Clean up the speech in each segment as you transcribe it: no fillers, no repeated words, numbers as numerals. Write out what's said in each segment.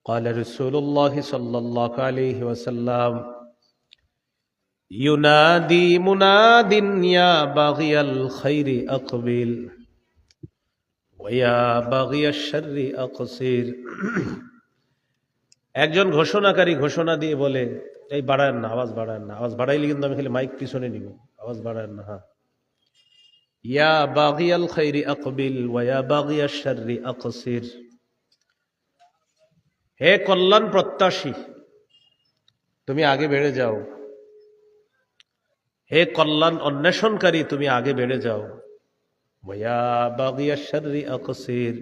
قال رسول الله صلى الله عليه وسلم ينادي مناد يا باغي الخير أقبل ويا باغي الشر أقصر। একজন ঘোষণাকারী ঘোষণা দিয়ে বলে, এই বাড়ায়েন না, আওয়াজ বাড়ায়েন না, আওয়াজ বাড়াইলে কিন্তু আমি খালি মাইক পিছনে নিব, আওয়াজ বাড়ায়েন না। হ্যাঁ, ইয়া বাগিয়াল খাইরি আকবিল ওয়া ইয়া বাগিয়াশ শাররি আকসির। হে কল্যাণ প্রত্যাশী, তুমি আগে বেড়ে যাও। হে কল্যাণ অন্বেষণকারী, তুমি আগে বেড়ে যাও। ওয়া ইয়া বাগিয়াশ শাররি আকসির।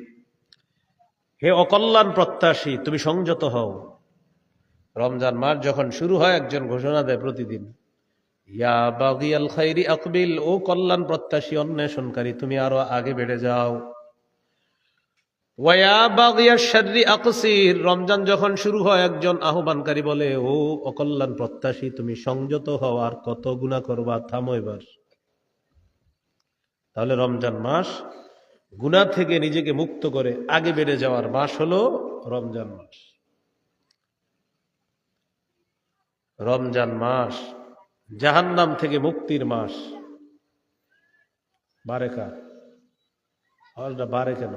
হে অকল্যাণ প্রত্যাশী, তুমি সংযত হও। রমজান মাস যখন শুরু হয়, একজন ঘোষণা দেয় প্রতিদিন, ইয়া বাগিয়াল খাইরি আকবিল, ও কল্যাণ প্রত্যাশী অন্বেষণকারী, তুমি আরো আগে বেড়ে যাও। ওয়া ইয়া বাগিয়াশ শাররি আকসির, রমজান যখন শুরু হয়, একজন আহ্বানকারী বলে, ও অকল্যাণ প্রত্যাশী, তুমি সংযত হও, আর কত গুনাহ করবা, থামো এবার। তাহলে রমজান মাস গুনাহ থেকে নিজেকে মুক্ত করে আগে বেড়ে যাওয়ার মাস হলো রমজান মাস। রমজান মাস জাহান্নাম থেকে মুক্তির মাস। বারেকা আওয়াজটা বাড়ে কেন?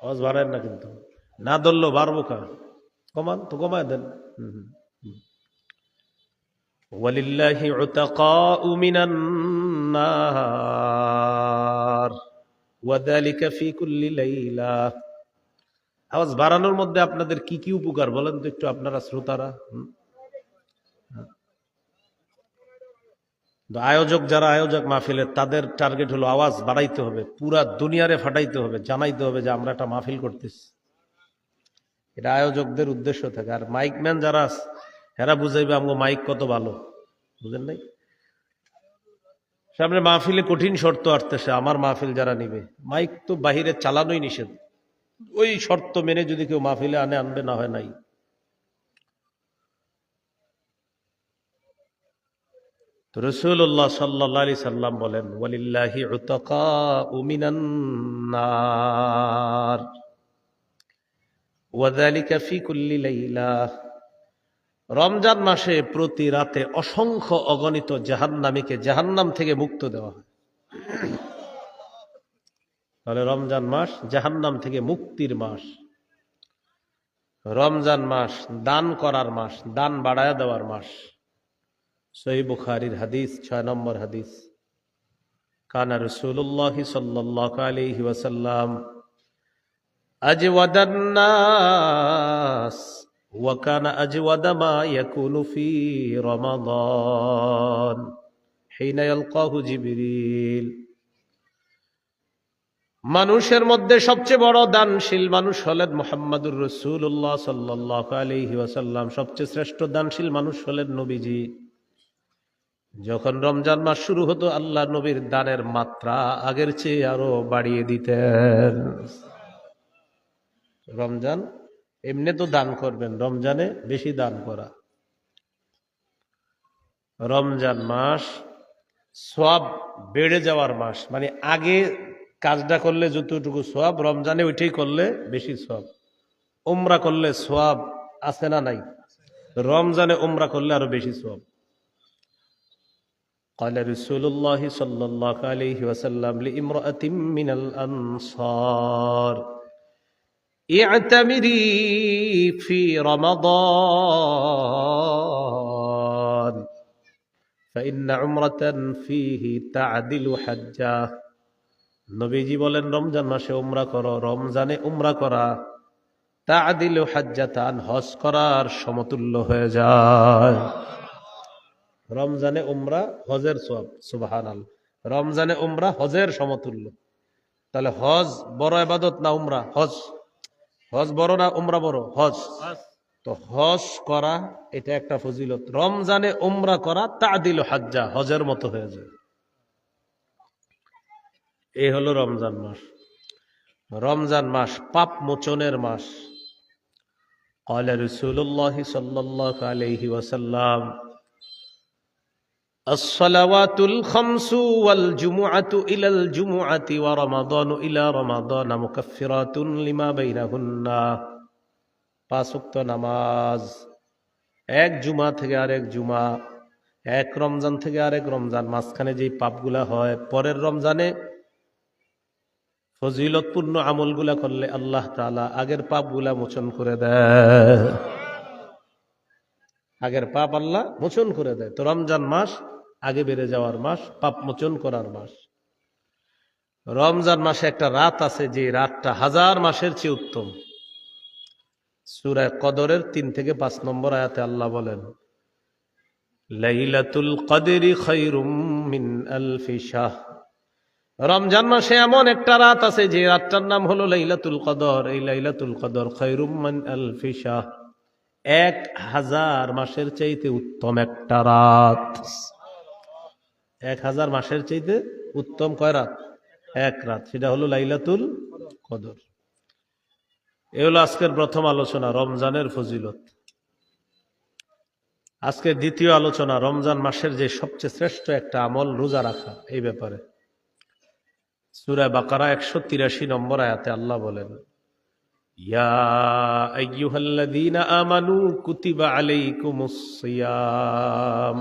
আওয়াজ বাড়ায় না কিন্তু, না ধরলেও বাড়বো কা, কমান তো, কমায় দেন। ওয়ালিল্লাহি উতাকাউ মিনান নার ওয়া যালিকা ফি কুল্লি লাইলা। আওয়াজ বাড়ানোর মধ্যে আপনাদের কি কি উপকার বলেন তো একটু, আপনারা শ্রোতারা। আয়োজক যারা আয়োজক মাহফিলের, তাদের টার্গেট হলো আওয়াজ বাড়াইতে হবে, পুরা দুনিয়ারে ফাটাইতে হবে, জানাইতে হবে যে আমরা একটা মাহফিল করতেছি। এটা আয়োজকদের উদ্দেশ্য থাকে। আর মাইকম্যান যারা হেরা বুঝাইবে আমগো মাইক কত ভালো, বুঝেন নাই? সামনে মাহফিলে কঠিন শর্ত আসতেছে, আমার মাহফিল যারা নিবে, মাইক তো বাহিরে চালানোই নিষেধ। ওই শর্ত মেনে যদি কেউ মাহফিলে আনবে, না হয় নাই। তো রাসূলুল্লাহ সাল্লাল্লাহু আলাইহি সাল্লাম বলেন, ওয়ালিল্লাহি উতাকাউ মিনান নার ওয়া যালিকা ফি কুল্লি লাইলা। রমজান মাসে প্রতি রাতে অসংখ্য অগণিত জাহান্নামীকে জাহান্নাম থেকে মুক্ত দেওয়া হয়। তাহলে রমজান মাস জাহান্নাম থেকে মুক্তির মাস। রমজান মাস দান করার মাস, দান বাড়ায়া দেওয়ার মাস। সহিহ বুখারীর হাদিস, 6 নম্বর হাদিস, কানা রাসূলুল্লাহ সাল্লাল্লাহু আলাইহি ওয়াসাল্লাম আজওয়াদান নাস ওয়া কানা আজওয়াদা মা ইয়াকুনু ফি রমাদান হিনা ইয়ালকাহু জিবরিল। মানুষের মধ্যে সবচেয়ে বড় দানশীল মানুষ হলেন মুহাম্মদুর রাসূলুল্লাহ সাল্লাল্লাহু আলাইহি ওয়াসাল্লাম। সবচেয়ে শ্রেষ্ঠ দানশীল মানুষ হলেন নবীজি। যখন রমজান মাস শুরু হতো, আল্লাহ নবীর দানের মাত্রা আগের চেয়ে আরো বাড়িয়ে দিতেন। রমজান এমনি তো দান করবেন, রমজানে বেশি দান করা। রমজান মাস সওয়াব বেড়ে যাওয়ার মাস, মানে আগে কাজটা করলে যতটুকু সওয়াব, রমজানে ওইটাই করলে বেশি সওয়াব। উমরা করলে সওয়াব আছে না নাই? রমজানে উমরা করলে আরো বেশি সওয়াব। قال رسول الله صلى الله عليه وسلم لامرأة من الأنصار اعتمري في رمضان فإن عمرة فيه تعدل حجة। নবীজি বলেন, রমজান মাসে উমরা করো, রমজানে উমরা করা তা'দিলু হাজ্জাতান, হজ করার সমতুল্য হয়ে যায়। রমজানে উমরা হজের সওয়াব, সুবহানাল্লাহ। রমজানে উমরা হজের সমতুল্য। তাহলে হজ বড় ইবাদত না উমরা? হজ। হজ বড় না উমরা বড়? হজ। তো হজ করা এটা একটা ফজিলত। রমজানে উমরা করা তা'দিলু হাজ্জা, হজের মতো হয়ে যায়। এই হলো রমজান মাস। রমজান মাস পাপ মোচনের মাস। قال رسول الله صلى الله عليه وسلم আসসালাওয়াতুল খামসু ওয়াল জুমুআতু ইলাল জুমুআতি ওয়া রমাদানু ইলা রমাদান মুকাফফিরাতুন লিমা বাইনাহুন্না। 5 ওয়াক্ত নামাজ এক জুমা থেকে আরেক জুমা, এক রমজান থেকে আরেক রমজান, মাঝখানে যেই পাপগুলা হয় পরের রমজানে ফজিলতপূর্ণ আমলগুলা করলে আল্লাহ তাআলা আগের পাপগুলা মোচন করে দেয়। আগের পাপ আল্লাহ মোচন করে দেয়। তো রমজান মাস আগে বেড়ে যাওয়ার মাস, পাপ মোচন করার মাস। রমজান মাসে একটা রাত আছে যে রাতটা 1000 মাসের চেয়ে উত্তম। সূরা কদরের 3 থেকে 5 নম্বর আয়াতে আল্লাহ বলেন, লাইলাতুল কদরি খায়রুম মিন আলফি শাহ। রমজান মাসে এমন একটা রাত আছে যে রাতটার নাম হলো লাইলাতুল কদর। এই লাইলাতুল কদর খায়রুম মিন আলফি শাহ, 1000 মাসের চাইতে উত্তম একটা রাত। 1000 মাসের চাইতে উত্তম কয় রাত? এক রাত, সেটা হলো লাইলাতুল কদর। এ হলো আজকের প্রথম আলোচনা, রমজানের ফজিলত। আজকের দ্বিতীয় আলোচনা, রমজান মাসের যে সবচেয়ে শ্রেষ্ঠ একটা আমল রোজা রাখা, এই ব্যাপারে। সূরা বাকারা 183 নম্বর আয়াতে আল্লাহ বলেন, ইয়া আইয়ুহাল্লাযীনা আমানু কুতিবা আলাইকুমুস সিয়াম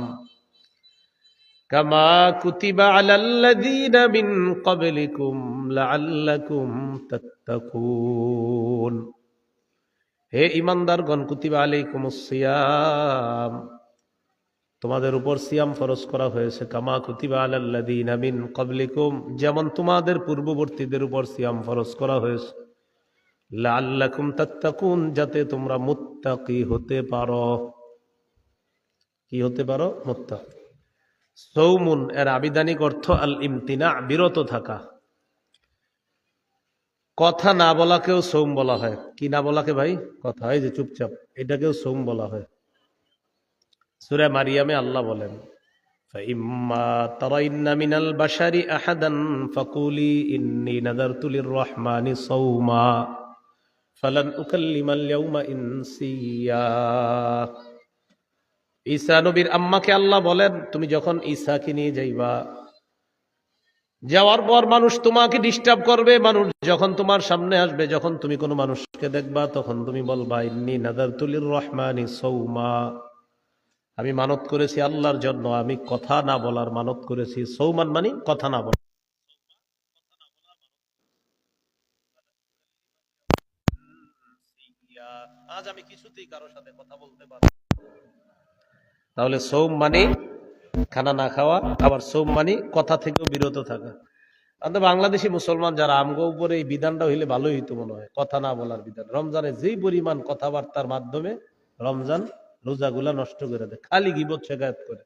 কামা কুতিবা আলাল্লাযীনা মিন ক্বাবলিকুম লাআল্লাকুম তাত্তাকুন। হে ঈমানদারগণ, কুতিবা আলাইকুমুস সিয়াম, তোমাদের উপর সিয়াম ফরজ করা হয়েছে, কামা কুতিবা আলাল্লাযীনা মিন ক্বাবলিকুম, যেমন তোমাদের পূর্ববর্তীদের উপর সিয়াম ফরজ করা হয়েছে, লাআল্লাকুম তাত্তাকুন, যাতে তোমরা মুত্তাকি হতে পারো। কি হতে পারো? মুত্তাকি। সৌমুন এর আবিধানিক অর্থ আল ইমতিনা, বিরত থাকা। কথা না বলাকেও সৌম বলা হয়। কি না বলাকে ভাই? কথা, এই যে চুপচাপ, এটাকেও সৌম বলা হয়। সূরা মারিয়ামে আল্লাহ বলেন, ফাইম্মা তারাইন্না মিনাল বাশারি আহাদান ফাকুলি ইন্নী নাযারতু লিররহমানি সাওমা ফালান উকাল্লিমাল ইয়াওমা ইনসিয়া। ঈসা নবীর আম্মাকে আল্লাহ বলেন, তুমি যখন ঈসাকে নিয়ে যাইবা, যাওয়ার পর মানুষ তোমাকে ডিস্টার্ব করবে, মানুষ যখন তোমার সামনে আসবে, যখন তুমি কোনো মানুষকে দেখবা, তখন তুমি বলবা, ইন্নী নাযারতু লিররহমানি সাওমা, আমি মানত করেছি আল্লাহর জন্য, আমি কথা না বলার মানত করেছি। সৌমান মানে কথা না বলা। আজ আমি কিছুতেই কারোর সাথে কথা বলতে পারবো। তাহলে সৌম মানে খানা না খাওয়া, আবার সৌম মানে কথা থেকেও বিরত থাকা। আমাদের বাংলাদেশি মুসলমান যারা, আমগো উপরে এই বিধানটা হইলে ভালোই হইতো মনে হয়, কথা না বলার বিধান। রমজানে যেই পরিমাণ কথাবার্তার মাধ্যমে রমজান রোজাগুলা নষ্ট করে দেয়, খালি গীবত শেখায়ত করে।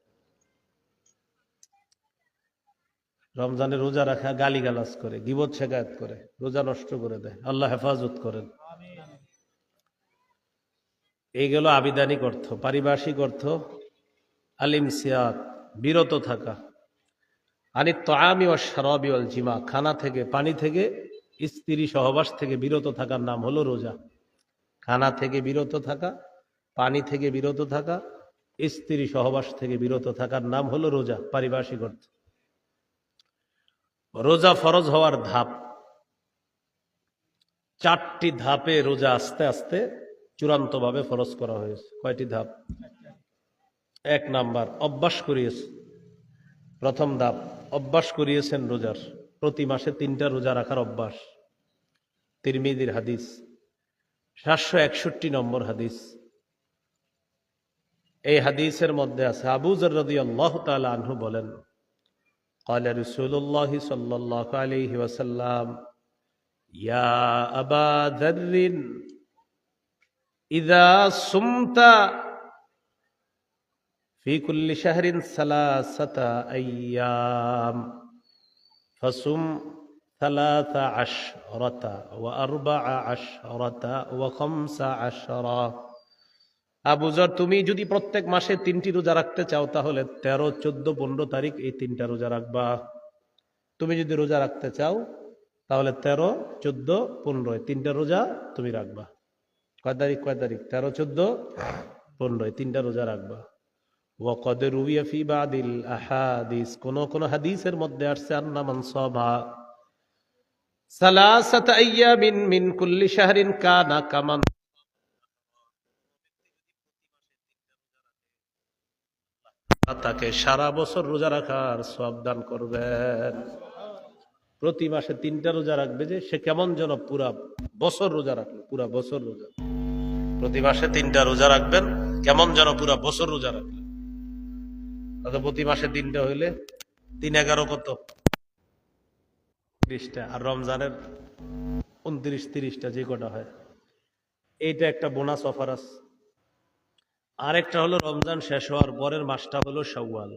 রমজানে রোজা রাখা গালিগালাজ করে, গীবত শেখায়ত করে, রোজা নষ্ট করে দেয়। আল্লাহ হেফাজত করেন। এই গেল আবিধানিক অর্থ। পারিভাষিক অর্থ আলিমসিয়াত, বিরত থাকা। আনি তাআমি ওয়াশ শারাবি ওয়াল জিমা, খানা থেকে, পানি থেকে, স্ত্রী সহবাস থেকে বিরত থাকার নাম হলো রোজা। খানা থেকে বিরত থাকা, পানি থেকে বিরত থাকা, স্ত্রী সহবাস থেকে বিরত থাকার নাম হলো রোজা, পারিভাষিক অর্থ। রোজা ফরজ হওয়ার ধাপ 4টি ধাপে রোজা আস্তে আস্তে চূড়ান্তভাবে ফরজ করা হয়েছে। কয়টি ধাপ? 1 নাম্বার, অভ্যাস করিয়েছে। প্রথম ধাপ, অভ্যাস করিয়েছেন রোজার। প্রতি মাসে 3টা রোজা রাখার অভ্যাস। তিরমিজির হাদিস, 761 নম্বর হাদিস। এই হাদিসের মধ্যে আছে, আবু যর রাদিয়াল্লাহু তাআলা আনহু বলেন, قال رسول الله صلى الله عليه وسلم يا أبا ذر إذا صمت في كل شهر 3 أيام فصم 13 و14 و15। আবু যর, তুমি যদি প্রত্যেক মাসে 3টি রোজা রাখতে চাও, তাহলে 13, 14, 15 তারিখ এই 3টা রোজা রাখবা। তুমি যদি রোজা রাখতে চাও তাহলে 13, 14, 15 এই 3টা রোজা তুমি রাখবা। কয় তারিখ? 13, 14, 15 এই 3টা রোজা রাখবা। ওয়াকাদ রুবিয়া ফি বাদিল আহাদিস, কোন হাদিসের মধ্যে আসছে আন্না মান সামা সালাসাতা আইয়ামিন মিন কুল্লি শাহরিন কানা কামান, তাকে সারা বছর রোজা রাখার সওয়াব দান করবেন। প্রতি মাসে 3টা রোজা রাখবে, যে সে কেমন যেন পুরা বছর রোজা রাখলো, পুরা বছর রোজা। প্রতি মাসে 3টা রোজা রাখবেন, কেমন যেন পুরা বছর রোজা রাখলেন। তাহলে প্রতি মাসে 3টা হইলে 3-11 কত? 30টা। আর রমজানের 29-30টা, যে কটা হয়। এইটা একটা বোনাস অফার আছে। আরেকটা হলো রমজান শেষ হওয়ার পরের মাসটা হলো শাওয়াল।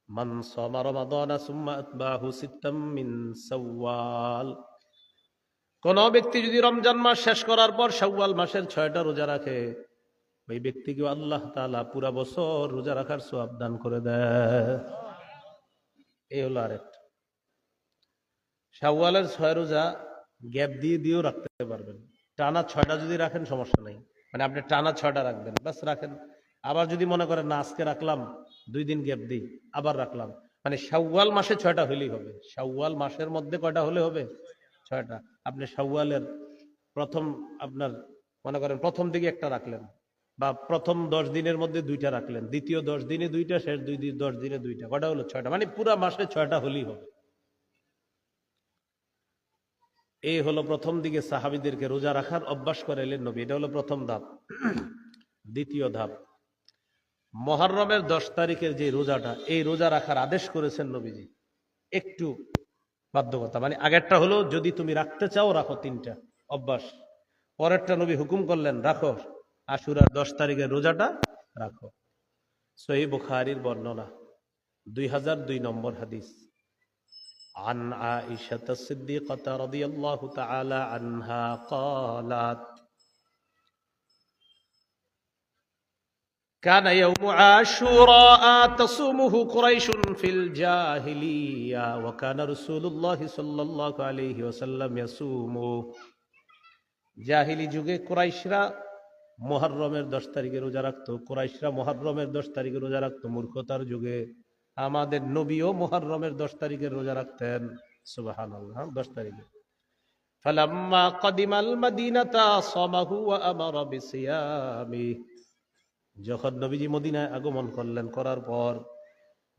মান সামা রমাদানা সুম্মা আতবাহু সিত্তাম মিন শাওয়াল, কোন ব্যক্তি যদি রমজান মাস শেষ করার পর শাওয়াল মাসের 6টা রোজা রাখে, ওই ব্যক্তিকে আল্লাহ তাআলা পুরা বছর রোজা রাখার সওয়াব দান করে দেয়। এই হলো আরেকটা। শাওয়ালের 6 রোজা গ্যাপ দিয়েও রাখতে পারবেন। টানা 6টা যদি রাখেন সমস্যা নাই, মানে আপনি টানা 6টা রাখবেন, বাস রাখেন। আবার যদি মনে করেন না আজকে রাখলাম, 2 দিন গ্যাপ দিই, আবার রাখলাম, মানে শাওয়াল মাসে 6টা হলেই হবে। শাওয়াল মাসের মধ্যে কয়টা হলে হবে? 6টা। আপনি শাওয়ালের প্রথম, আপনার মনে করেন প্রথম দিকে একটা রাখলেন, বা প্রথম 10 দিনের মধ্যে 2টা রাখলেন, দ্বিতীয় 10 দিনে 2টা, শেষ 10 দিনে 2টা, কটা হলো? 6টা। মানে পুরা মাসে 6টা হলেই হবে। এই হলো প্রথম দিকে সাহাবীদেরকে রোজা রাখার অভ্যাস করাইলেন নবী। এটা হলো প্রথম ধাপ। দ্বিতীয় ধাপ, মুহররমের 10 তারিখের যে রোজাটা, এই রোজা রাখার আদেশ করেছেন নবীজি। একটু বাধ্যকতা, মানে আগেরটা হলো যদি তুমি রাখতে চাও রাখো 3টা অভ্যাস, পরেরটা নবী হুকুম করলেন রাখো, আশুরার 10 তারিখের রোজাটা রাখো। সহিহ বুখারীর বর্ণনা, 2002 নম্বর হাদিস। عن عائشة الصديقة رضي الله تعالى عنها قالت كان يوم عاشوراء تصومه قريش في الجاهلية وكان رسول الله صلى الله عليه وسلم يصومه। জাহিলি যুগে কুরাইশরা মুহররমের 10 তারিখে রোজা রাখতো। কুরাইশরা মুহররমের 10 তারিখে রোজা রাখতো। মূর্খতার যুগে আমাদের নবীও মুহররমের 10 তারিখের রোজা রাখতেন। সুবহানাল্লাহ, 10 তারিখে। ফালাম্মা কাদিমাল মাদিনাতা সামাহু ওয়া আমারা বিসিয়ামি, যখন নবীজি মদিনায় আগমন করলেন, করার পর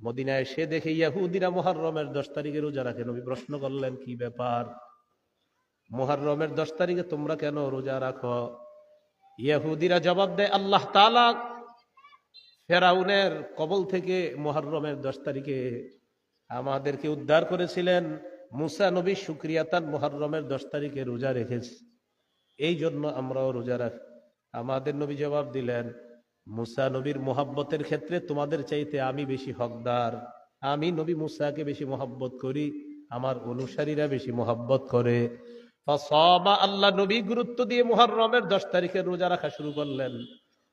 মদিনায় এসে দেখে ইহুদিরা মুহররমের 10 তারিখে রোজা রাখে। নবী প্রশ্ন করলেন, কি ব্যাপার, মুহররমের 10 তারিখে তোমরা কেন রোজা রাখো? ইহুদিরা জবাব দেয়, আল্লাহ তাআলা ফেরাউনের কবল থেকে মুহররমের 10 তারিখে আমাদেরকে উদ্ধার করেছিলেন। মুসা নবী শুকরিয়াতান মুহররমের 10 তারিখে রোজা রেখেছে, এই জন্য আমরাও রোজা রাখি। আমাদের নবী জবাব দিলেন, মুসা নবীর মোহাব্বতের ক্ষেত্রে তোমাদের চাইতে আমি বেশি হকদার। আমি নবী মুসাকে বেশি মোহাব্বত করি, আমার অনুসারীরা বেশি মোহাব্বত করে। ফাসামা, আল্লাহ নবী গুরুত্ব দিয়ে মুহররমের 10 তারিখে রোজা রাখা শুরু করলেন।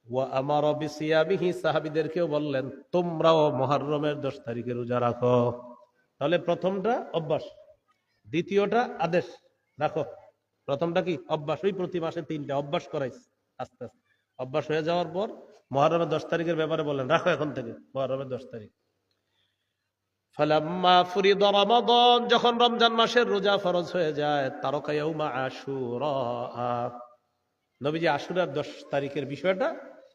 ওয়া আমারা বিসিয়ামিহি, সাহাবীদেরকেও বললেন তোমরাও মুহররমের 10 তারিখে রোজা রাখো। তাহলে প্রথমটা অভ্যাস, দ্বিতীয়টা আদেশ, রাখো। প্রথমটা কি? অভ্যাস। ওই প্রতি মাসে 3টা অভ্যাস করাইছে। আস্তে আস্তে অভ্যাস হয়ে যাওয়ার পর মুহররমের 10 তারিখের ব্যাপারে বললেন রাখো এখন থেকে, মুহররমের 10 তারিখ। ফালাম্মা ফুরিদা রমাদান, যখন রমজান মাসের রোজা ফরজ হয়ে যায়, তারাকা ইয়াউমা আশুরা, নবীজি আশুরার 10 তারিখের বিষয়টা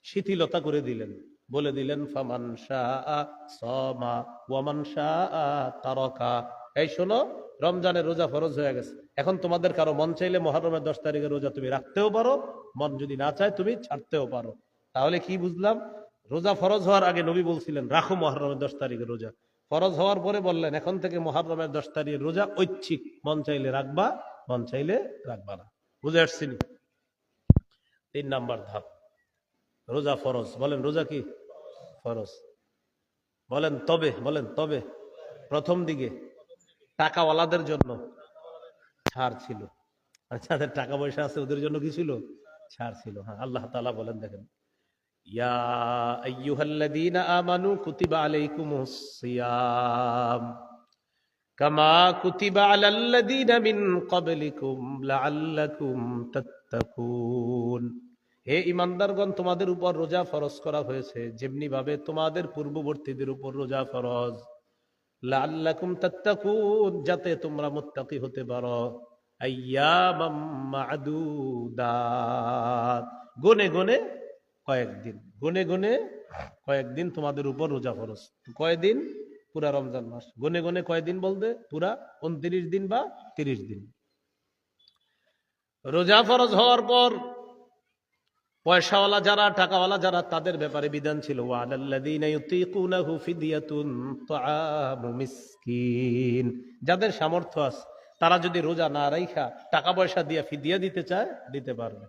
শিথিলতা করে দিলেন, বলে দিলেন ফামান শাআ সামা ওয়া মান শাআ তারাকা। এই শোনো, রমজানের রোজা ফরজ হয়ে গেছে, এখন তোমাদের কারো মন চাইলে মুহররমের 10 তারিখের রোজা তুমি রাখতেও পারো, মন যদি না চায় তুমি ছাড়তেও পারো। তাহলে কি বুঝলাম? রোজা ফরজ হওয়ার আগে নবী বলছিলেন রাখো মুহররমের 10 তারিখের রোজা, ফরজ হওয়ার পরে বললেন এখন থেকে মুহররমের 10 তারিখের রোজা ঐচ্ছিক, মন চাইলে রাখবা, মন চাইলে রাখবা না। বুঝে আসছেনি? 3 নাম্বার ধাপ, রোজা ফরজ। বলেন রোজা কি? ফরজ। বলেন তবে, বলেন তবে প্রথম দিকে টাকাওয়ালাদের জন্য ছাড় ছিল, আর যাদের টাকা পয়সা আছে ওদের জন্য কি ছিল? ছাড় ছিল। হ্যাঁ, আল্লাহ তাআলা বলেন, দেখেন, ইয়া আইয়ুহাল্লাযীনা আমানু কুতিবা আলাইকুমুস সিয়াম কামা কুতিবা আলাল্লাযীনা মিন ক্বাবলিকুম লাআল্লাকুম তাত্তাকুন। হে ঈমানদারগণ, তোমাদের উপর রোজা ফরজ করা হয়েছে যেমনি ভাবে তোমাদের পূর্ববর্তীদের উপর রোজা ফরজ, লাআল্লাকুম তাত্তাকুন, যাতে তোমরা মুত্তাকি হতে পারো, আইয়ামাম মা'দুদাত, গুনে গুনে কয়েকদিন, গুনে গুনে কয়েকদিন তোমাদের উপর রোজা ফরজ। কয়দিন? পুরা রমজান মাস। গুনে গুনে কয়দিন বলতে? পুরা 29 দিন বা 30 দিন। রোজা ফরজ হওয়ার পর পয়সাওয়ালা যারা, টাকাওয়ালা যারা, তাদের ব্যাপারে বিধান ছিল, ওয়ালাল্লাযীনা ইউতীকুনাহু ফিদিয়াতুন তুআমু মিসকিন, যাদের সামর্থ্য আছে তারা যদি রোজা না রাইখা টাকা পয়সা দিয়ে ফিদিয়া দিতে চায়, দিতে পারবে।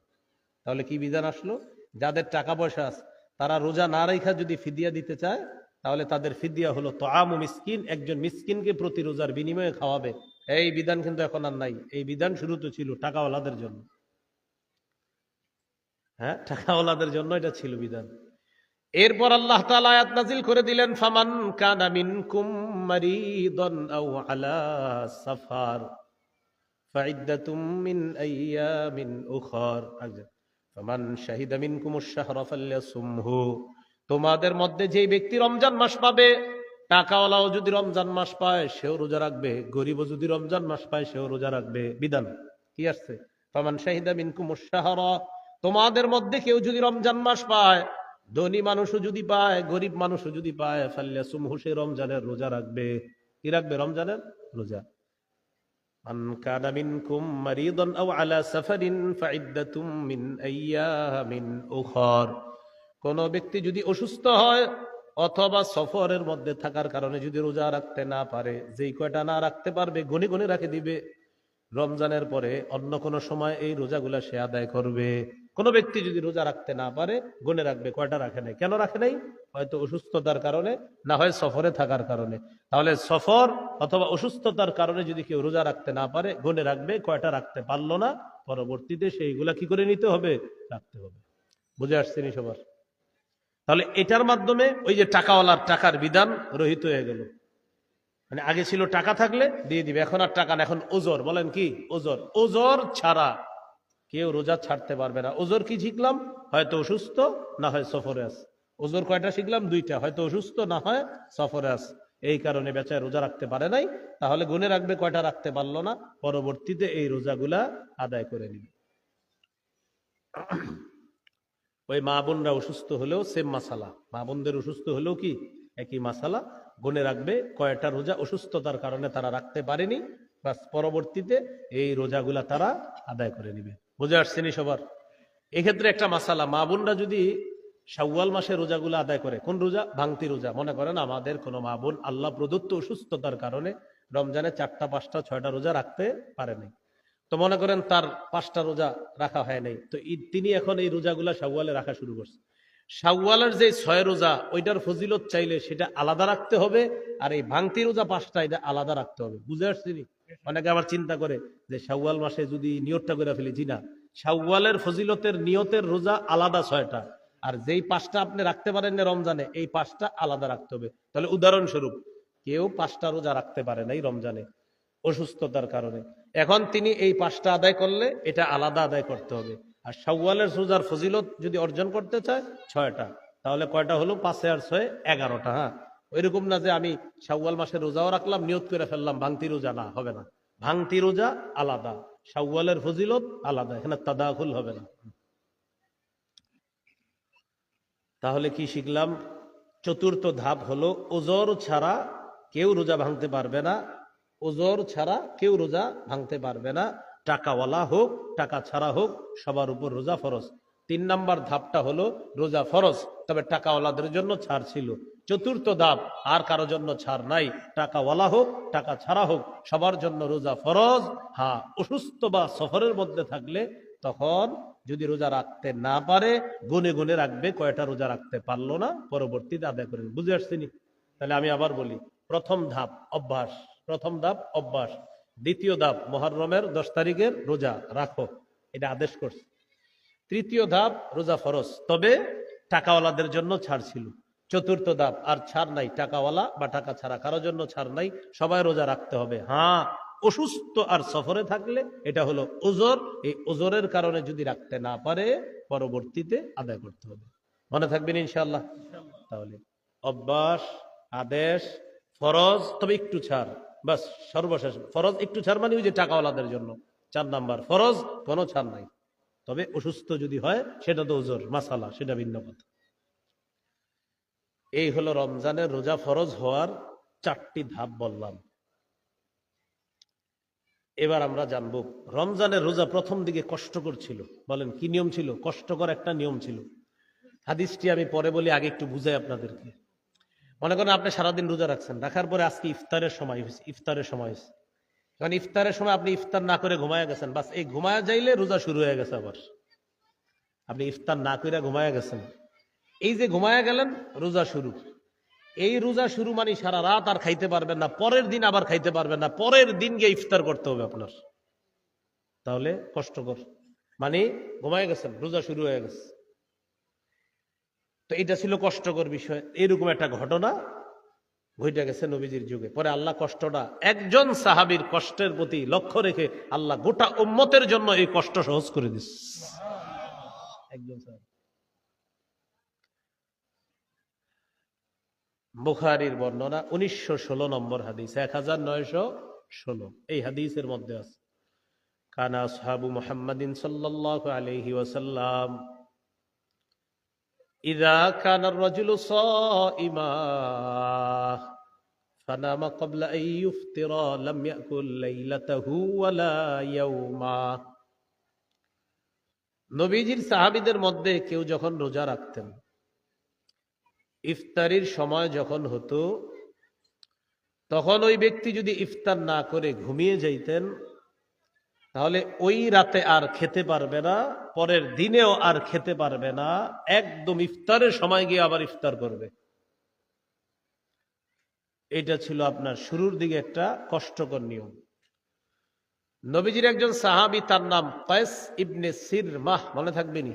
তাহলে কি বিধান আসলো? যাদের টাকা পয়সা আছে তারা রোজা না রাইখা যদি ফিদিয়া দিতে চায়, তাহলে তাদের ফিদিয়া হলো তুআমু মিসকিন, একজন মিসকিনকে প্রতি রোজার বিনিময়ে খাওয়াবে। এই বিধান কিন্তু এখন আর নাই। এই বিধান শুরুতে ছিল টাকাওয়ালাদের জন্য। হ্যাঁ, টাকাওয়ালাদের জন্য এটা ছিল বিধান। এরপর আল্লাহ তাআলা আয়াত নাযিল করে দিলেন, ফামান কানা মিনকুম মারিদান আও আলা সাফার ফাইদ্দাতুম মিন আইয়ামিন উখর, ফামান শাহিদা মিনকুমুশ শাহরা ফালইয়াসুমহু, তোমাদের মধ্যে যে ব্যক্তি রমজান মাস পাবে, টাকাওয়ালাও যদি রমজান মাস পায় সেও রোজা রাখবে, গরিবও যদি রমজান মাস পায় সেও রোজা রাখবে। বিধান কি আসছে? ফামান শাহিদা মিনকুমুশ শাহরা, তোমাদের মধ্যে কেউ যদি রমজান মাস পায়, ধনী মানুষও যদি পায়, গরিব মানুষও যদি পায়, ফালইয়াসুমহু, সে রমজানের রোজা রাখবে। কি রাখবে? রমজানের রোজা। মান কানা মিনকুম মারিদান আও আলা সাফারিন ফাইদ্দাতুম মিন আইয়ামিন উখর, কোন ব্যক্তি যদি অসুস্থ হয় অথবা সফরের মধ্যে থাকার কারণে যদি রোজা রাখতে না পারে, যেই কয়টা না রাখতে পারবে গুনে গুনে রাখে দিবে, রমজানের পরে অন্য কোনো সময় এই রোজাগুলা সে আদায় করবে। কোনো ব্যক্তি যদি রোজা রাখতে না পারে গুনে রাখবে কয়টা রাখে নাই। কেন রাখে নাই? হয়তো অসুস্থতার কারণে, না হয় সফরে থাকার কারণে। তাহলে সফর অথবা অসুস্থতার কারণে যদি কেউ রোজা রাখতে না পারে গুনে রাখবে, কয়টা রাখতে পারলো না পরবর্তীতে সেইগুলা কি করে নিতে হবে? রাখতে হবে। বুঝে আসছে নি সবার? তাহলে এটার মাধ্যমে ওই যে টাকাওয়ালার টাকার বিধান রহিত হয়ে গেল। মানে আগে ছিল টাকা থাকলে দিয়ে দিবে, এখন আর টাকা না, এখন ওজর। বলেন কি? ওজর। ওজর ছাড়া কেউ রোজা ছাড়তে পারবে না। ওজর কি শিখলাম? হয়তো অসুস্থ, না হয় সফরে আছে। ওজর কয়টা শিখলাম? 2টা, হয়তো অসুস্থ, না হয় সফরে আছে। এই কারণে বেচায় রোজা রাখতে পারে নাই। তাহলে গুনে রাখবে কয়টা রাখতে পারলো না, পরবর্তীতে এই রোজাগুলা আদায় করে নিবে। ওই মা বোনরা অসুস্থ হলেও সেম মাসালা, মা বোনদের অসুস্থ হলেও কি একই মাসালা, গুনে রাখবে কয়টা রোজা অসুস্থতার কারণে তারা রাখতে পারেনি, বাস পরবর্তীতে এই রোজাগুলা তারা আদায় করে নিবে। বুঝে আসছেনি সবার? এক্ষেত্রে একটা মাসালা, মা বোনরা যদি শাওয়াল মাসে রোজাগুলো আদায় করে, কোন রোজা? ভাঙতি রোজা। মনে করেন আমাদের কোনো মা বোন আল্লাহ প্রদত্ত অসুস্থতার কারণে রমজানে 4টা 5টা 6টা রোজা রাখতে পারে নাই, তো মনে করেন তার 5টা রোজা রাখা হয় নাই, তো তিনি এখন এই রোজাগুলা শাওয়ালে রাখা শুরু করছে। শাওয়ালের যে 6 রোজা, ওইটার ফজিলত চাইলে সেটা আলাদা রাখতে হবে, আর এই ভাঙতি রোজা 5টা এটা আলাদা রাখতে হবে। বুঝে আসছি? অনেকে আবার চিন্তা করে যে শাওয়াল মাসে যদি নিয়তটা করে ফেলি, জি না, শাওয়ালের ফজিলতের নিয়তের রোজা আলাদা 6টা, আর যেই 5টা আপনি রাখতে পারেন না রমজানে, এই 5টা আলাদা রাখতে হবে। তাহলে উদাহরণস্বরূপ কেউ 5টা রোজা রাখতে পারে নাই রমজানে অসুস্থতার কারণে, এখন তিনি এই 5টা আদায় করলে এটা আলাদা আদায় করতে হবে। আর শাওয়ালের রোজার ফজিলত যদি অর্জন করতে চায় 6টা, তাহলে কয়টা হলো? 5 আর 6 11টা। হ্যাঁ, ওইরকম না যে আমি শাওয়াল মাসের রোজাও রাখলাম, নিয়ত করে ফেললাম, ভাঙতি রোজা না, হবে না। ভাঙতি রোজা আলাদা, শাওয়ালের ফজিলত আলাদা, এখানে তাদাখুল হবে না। তাহলে কি শিখলাম? 4র্থ ধাপ হলো ওজর ছাড়া কেউ রোজা ভাঙতে পারবে না। ওজর ছাড়া কেউ রোজা ভাঙতে পারবে না, টাকাওয়ালা হোক টাকা ছাড়া হোক, সবার উপর রোজা ফরজ। 3 নাম্বার ধাপটা হলো রোজা ফরজ, তবে টাকাওয়ালাদের জন্য ছাড় ছিল। 4র্থ ধাপ, আর কারো জন্য ছাড় নাই, টাকাওয়ালা হোক টাকা ছাড়া হোক সবার জন্য রোজা ফরজ। হ্যাঁ, অসুস্থ বা সফরের মধ্যে থাকলে তখন যদি রোজা রাখতে না পারে গুনে গুনে রাখবে, কয়টা রোজা রাখতে পারলো না পরবর্তীতে আদায় করবে। বুঝে আসছেনি? তাহলে আমি আবার বলি, প্রথম ধাপ অভ্যাস, প্রথম ধাপ অভ্যাস। 2য় ধাপ মুহররমের 10 তারিখের রোজা রাখো, এটা আদেশ করছে। 3য় ধাপ রোজা ফরজ, তবে টাকাওয়ালাদের জন্য ছাড় ছিল। 4র্থ ধাপ আর ছাড় নাই, টাকাওয়ালা বা টাকা ছাড়া কারোর জন্য ছাড় নাই, সবাই রোজা রাখতে হবে। হ্যাঁ, অসুস্থ আর সফরে থাকলে এটা হলো ওজর। এই ওজরের কারণে যদি রাখতে না পারে পরবর্তীতে আদায় করতে হবে। মনে থাকবেন ইনশাআল্লাহ। তাহলে অভ্যাস, আদেশ, ফরজ তবে একটু ছাড়, বাস সর্বশেষ ফরজ একটু ছাড় মানে ওই যে টাকাওয়ালাদের জন্য 4 নাম্বার, ফরজ কোনো ছাড় নাই। তবে অসুস্থ যদি হয় সেটা তো ওজর মাসালা, সেটা ভিন্ন কথা। এই হলো রমজানের রোজা ফরজ হওয়ার 4টি ধাপ বললাম। এবার আমরা জানবো রমজানের রোজা প্রথম দিকে কষ্টকর ছিল। বলেন কি নিয়ম ছিল? কষ্টকর একটা নিয়ম ছিল। হাদিসটি আমি পরে বলি, আগে একটু বুঝাই আপনাদেরকে। মনে করেন আপনি সারাদিন রোজা রাখছেন, রাখার পরে আজকে ইফতারের সময় হয়েছে, কারণ ইফতারের সময় আপনি ইফতার না করে ঘুমায় গেছেন, বাস এই ঘুমায় যাইলে রোজা শুরু হয়ে গেছে। আবার আপনি ইফতার না করে ঘুমায় গেছেন, এই যে ঘুমায় গেলেন রোজা শুরু। এই রোজা শুরু মানে সারা রাত আর খাইতে পারবেন না, পরের দিন আবার খাইতে পারবেন না, পরের দিন গিয়ে ইফতার করতে হবে আপনার। তাহলে কষ্টকর, মানে ঘুমায় গেছেন, রোজা শুরু হয়ে গেছে। তো এটা ছিল কষ্টকর বিষয়। এরকম একটা ঘটনা ঘটে গেছে নবীজির যুগে। পরে আল্লাহ কষ্টটা একজন সাহাবীর কষ্টের প্রতি লক্ষ্য রেখে আল্লাহ গোটা উম্মতের জন্য এই কষ্ট সহজ করে দিচ্ছে। একজন সাহাবী, বুখারীর বর্ণনা 1916 নম্বর হাদিস, 1916 এই হাদিসের মধ্যে আছে, কানা আসহাবু মুহাম্মাদিন সাল্লাল্লাহু আলাইহি ওয়াসাল্লাম ইযা কানা আর-রাজুলু সাইমা ফানামা ক্বাবলা আন ইফতিরা লাম ইয়াকুল লাইলাতাহু ওয়ালা ইয়াওমা। নবীজির সাহাবীদের মধ্যে কেউ যখন রোজা রাখতেন, ইফতারির সময় যখন হতো, তখন ওই ব্যক্তি যদি ইফতার না করে ঘুমিয়ে যাইতেন, তাহলে ওই রাতে আর খেতে পারবে না, পরের দিনেও আর খেতে পারবে না, একদম ইফতারের সময় গিয়ে আবার ইফতার করবে। এটা ছিল আপনার শুরুর দিকে একটা কষ্টকর নিয়ম। নবীজির একজন সাহাবী, তার নাম কায়েস ইবনে সিরমাহ, মনে থাকবে নি?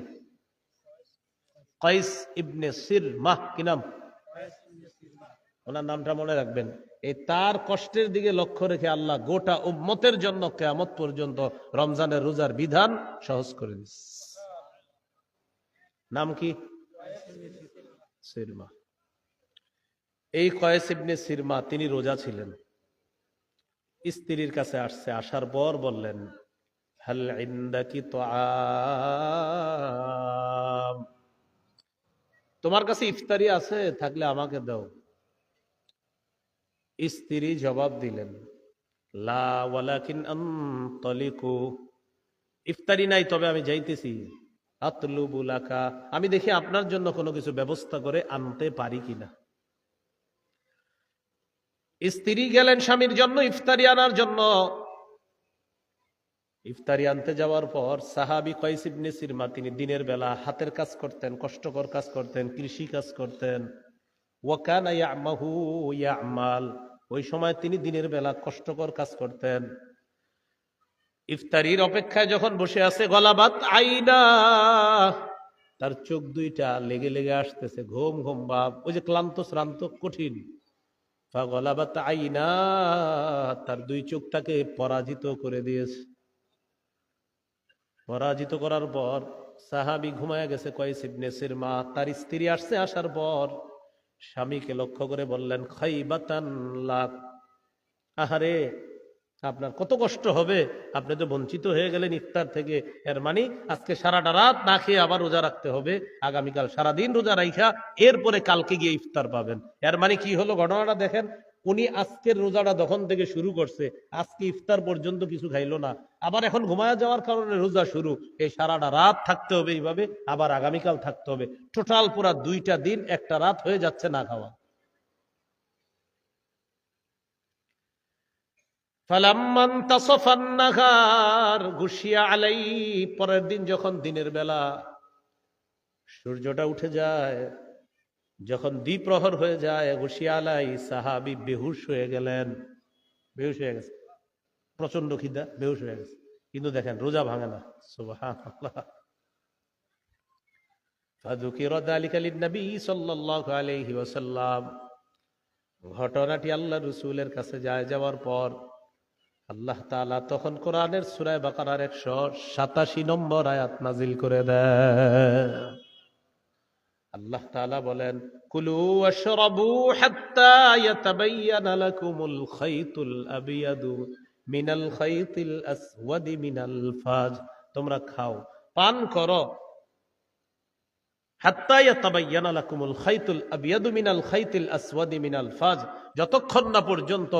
কায়েস ইবনে সিরমাহ, কি নাম? ওনার নামটা মনে রাখবেন। এই তার কষ্টের দিকে লক্ষ্য রেখে আল্লাহ গোটা উম্মতের জন্য কিয়ামত পর্যন্ত রমজানের রোজার বিধান সহজ করে দিচ্ছে। নাম কি? সিরমা। এই কায়েস ইবনে সিরমা তিনি রোজা ছিলেন। স্ত্রীর কাছে আসছে, আসার পর বললেন, হাল ইনদাকি তুআম, তোমার কাছে ইফতারি আছে? থাকলে আমাকে দাও। স্ত্রী জবাব দিলেন, লা ওয়ালাকিন আনতালিকু, ইফতারি নাই, তবে আমি যাইতেছি। আতলুবু লাকা, আমি দেখি আপনার জন্য কোনো কিছু ব্যবস্থা করে আনতে পারি কিনা। স্ত্রী গেলেন স্বামীর জন্য ইফতারি আনার জন্য। ইফতারি আনতে যাওয়ার পর সাহাবী কায়েস ইবনে সিরমা, তিনি দিনের বেলা হাতের কাজ করতেন, কষ্টকর কাজ করতেন, কৃষি কাজ করতেন। ওয়াকানা ইয়ামাহু ইয়ামাল, ওই সময় তিনি দিনের বেলা কষ্টকর কাজ করতেন। ইফতারির অপেক্ষায় যখন বসে আছে, গলাবাত আইনা, তার চোখ দুইটা লেগে লেগে আসতেছে, ঘুম ঘুম ভাব, ওই যে ক্লান্ত শ্রান্ত কঠিন। গলাবাত আইনা, তার দুই চোখটাকে পরাজিত করে দিয়েছে। পরাজিত করার পর সাহাবী ঘুমায় গেছে কায়েস ইবনে সিরমা। তার স্ত্রী আসছে, আসার পর স্বামীকে লক্ষ্য করে বললেন, খাইবাতান লাক, আহারে আপনার কত কষ্ট হবে, আপনি তো বঞ্চিত হয়ে গেলেন ইফতার থেকে। এর মানে আজকে সারাটা রাত না খেয়ে আবার রোজা রাখতে হবে, আগামীকাল সারাদিন রোজা রাখা, এরপরে কালকে গিয়ে ইফতার পাবেন। এর মানে কি হলো ঘটনাটা দেখেন, উনি আজকের রোজাটা যখন থেকে শুরু করছে, আজকে ইফতার পর্যন্ত কিছু খাইলো না, আবার এখন ঘুমায় যাওয়ার কারণে রোজা শুরু, এই সারাটা রাত থাকতে হবে, এইভাবে আবার আগামীকাল থাকতে হবে, টোটাল পুরা 2টা দিন একটা রাত হয়ে যাচ্ছে না খাওয়া। পরের দিন যখন দিনের বেলা সূর্যটা উঠে যায়, যখন দ্বিপ্রহর হয়ে যায়, গুশিয়া আলাই, সাহাবী বেহুশ হয়ে গেলেন। বেহুশ হয়ে গেছে, প্রচন্ড খিদা, বেহুশ হয়ে গেছে, কিন্তু দেখেন রোজা ভাঙে না। সুবহানাল্লাহ। ফাযুকিরা যালিকা লিন-নবী সাল্লাল্লাহু আলাইহি ওয়াসাল্লাম, ঘটনাটি আল্লাহ রাসূলের কাছে যাওয়ার পর আল্লাহ তাআলা তখন কোরআনের সূরা বাকারার 187 নম্বর আয়াত নাজিল করে দেন। আল্লাহ তাআলা বলেন, কুলু ওয়াশরাবু হাত্তা ইয়াতাবায়্যানা লাকুমুল খাইতুল আবিয়াদু মিনাল খাইতিল আসওয়াদি মিনাল ফাজ। তোমরা খাও, পান করো, হাত্তা ইয়াতাবায়্যানা লাকুমুল খাইতুল আবিয়াদু মিনাল খাইতিল আসওয়াদি মিনাল ফাজ। যতক্ষণ না পর্যন্ত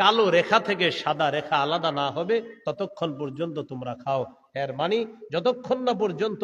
কালো রেখা থেকে সাদা রেখা আলাদা না হবে ততক্ষণ পর্যন্ত তোমরা খাও। এর মানে যতক্ষণ না পর্যন্ত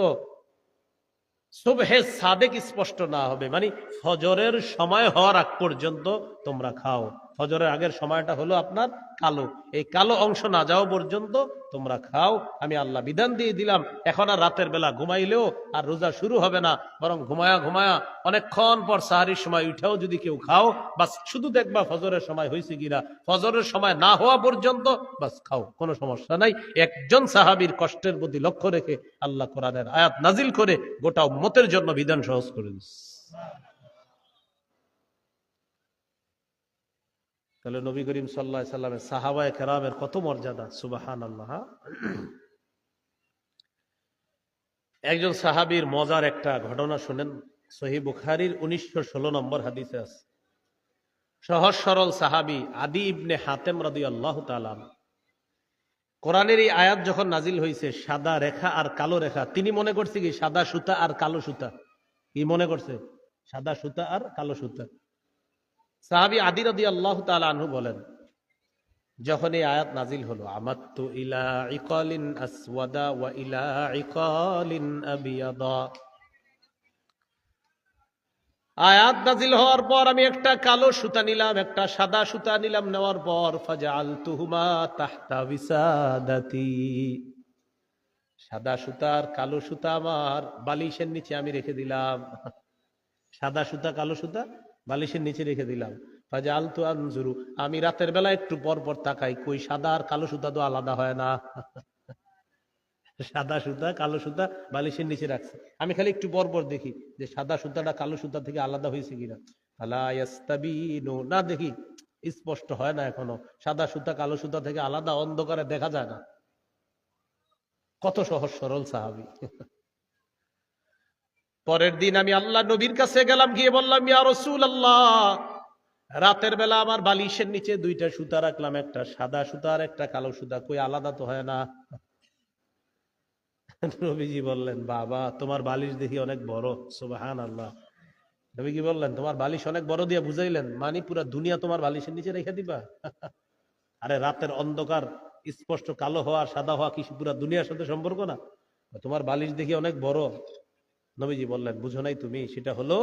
সুবহে সাদেক স্পষ্ট না হবে, মানে ফজরের সময় হওয়ার আগ পর্যন্ত তোমরা খাও। ফজরের আগের সময়টা হলো আপনার কালো, এই কালো অংশ না যাওয়া পর্যন্ত তোমরা খাও। আমি আল্লাহ বিধান দিয়ে দিলাম, এখন আর রাতের বেলা ঘুমাইলেও আর রোজা শুরু হবে না, বরং ঘুমায়া ঘুমায়া অনেকক্ষণ পর সাহারির সময় উঠেও যদি কেউ খাও, বাস শুধু দেখবা ফজরের সময় হয়েছে কিনা, ফজরের সময় না হওয়া পর্যন্ত বাস খাও, কোনো সমস্যা নাই। একজন সাহাবীর কষ্টের প্রতি লক্ষ্য রেখে আল্লাহ কোরআনের আয়াত নাজিল করে গোটা উম্মতের জন্য বিধান সহজ করে দিচ্ছে। তাহলে নবী করিম সাল্লাল্লাহু আলাইহি সাল্লামের সাহাবায়ে কেরামের কত মর্যাদা, সুবহানাল্লাহ। একজন সাহাবীর মজার একটা ঘটনা শুনেন, সহিহ বুখারীর 1916 নম্বর হাদিসে আছে। সহজ সরল সাহাবী আদি ইবনে হাতেম রাদিয়াল্লাহু তাআলা, কোরআনের এই আয়াত যখন নাজিল হয়েছে, সাদা রেখা আর কালো রেখা, তিনি মনে করছে কি সাদা সুতা আর কালো সুতা, কি মনে করছে সাদা সুতা আর কালো সুতা। সাহাবী আদি রাদিয়াল্লাহু তাআলা আনহু বলেন, যখন এই আয়াত নাজিল হলো, আমাত্তু ইলা ইকালিন আসওয়াদা ওয়া ইলা ইকালিন আবিয়াদা, আয়াত নাজিল হওয়ার পর আমি একটা কালো সুতা নিলাম, একটা সাদা সুতা নিলাম, নেওয়ার পর ফাজআলতুহুমা তাহতা বিসাদাতি, সাদা সুতা আর কালো সুতা আমার বালিশের নিচে আমি রেখে দিলাম। সাদা সুতা কালো সুতা বালিশের নিচে রেখে দিলাম। ফাজআলতু আনজুরু, আমি রাতের বেলা একটু পর পর তাকাই, কই সাদা আর কালো সুতা তো আলাদা হয় না। সাদা সুতা কালো সুতা বালিশের নিচে রাখছে, আমি খালি একটু পর পর দেখি যে সাদা সুতাটা কালো সুতা থেকে আলাদা হয়েছে কিনা। আলা ইয়াস্তাবিনু, না দেখি স্পষ্ট হয় না এখনো, সাদা সুতা কালো সুতা থেকে আলাদা, অন্ধকারে দেখা যায় না। কত সহজ সরল সাহাবী। পরের দিন আমি আল্লাহ নবীর কাছে গেলাম, গিয়ে বললাম, ইয়া রাসূলুল্লাহ, রাতের বেলা আমার বালিশের নিচে দুইটা সুতা রাখলাম, একটা সাদা সুতা আর একটা কালো সুতা, কই আলাদা তো হয় না। নবীজি বললেন, বাবা তোমার বালিশ দেখি অনেক বড়, সুবহানাল্লাহ। নবীজি বললেন, তোমার বালিশ অনেক বড় দিয়া বুঝাইলেন, মানে পুরা দুনিয়া তোমার বালিশের নিচে রেখে দিবা? আরে রাতের অন্ধকার স্পষ্ট কালো হওয়া সাদা হওয়া কি পুরা দুনিয়ার সাথে সম্পর্ক না? তোমার বালিশ দেখি অনেক বড়। নবীজি বললেন, বুঝো নাই তুমি, সেটা হলো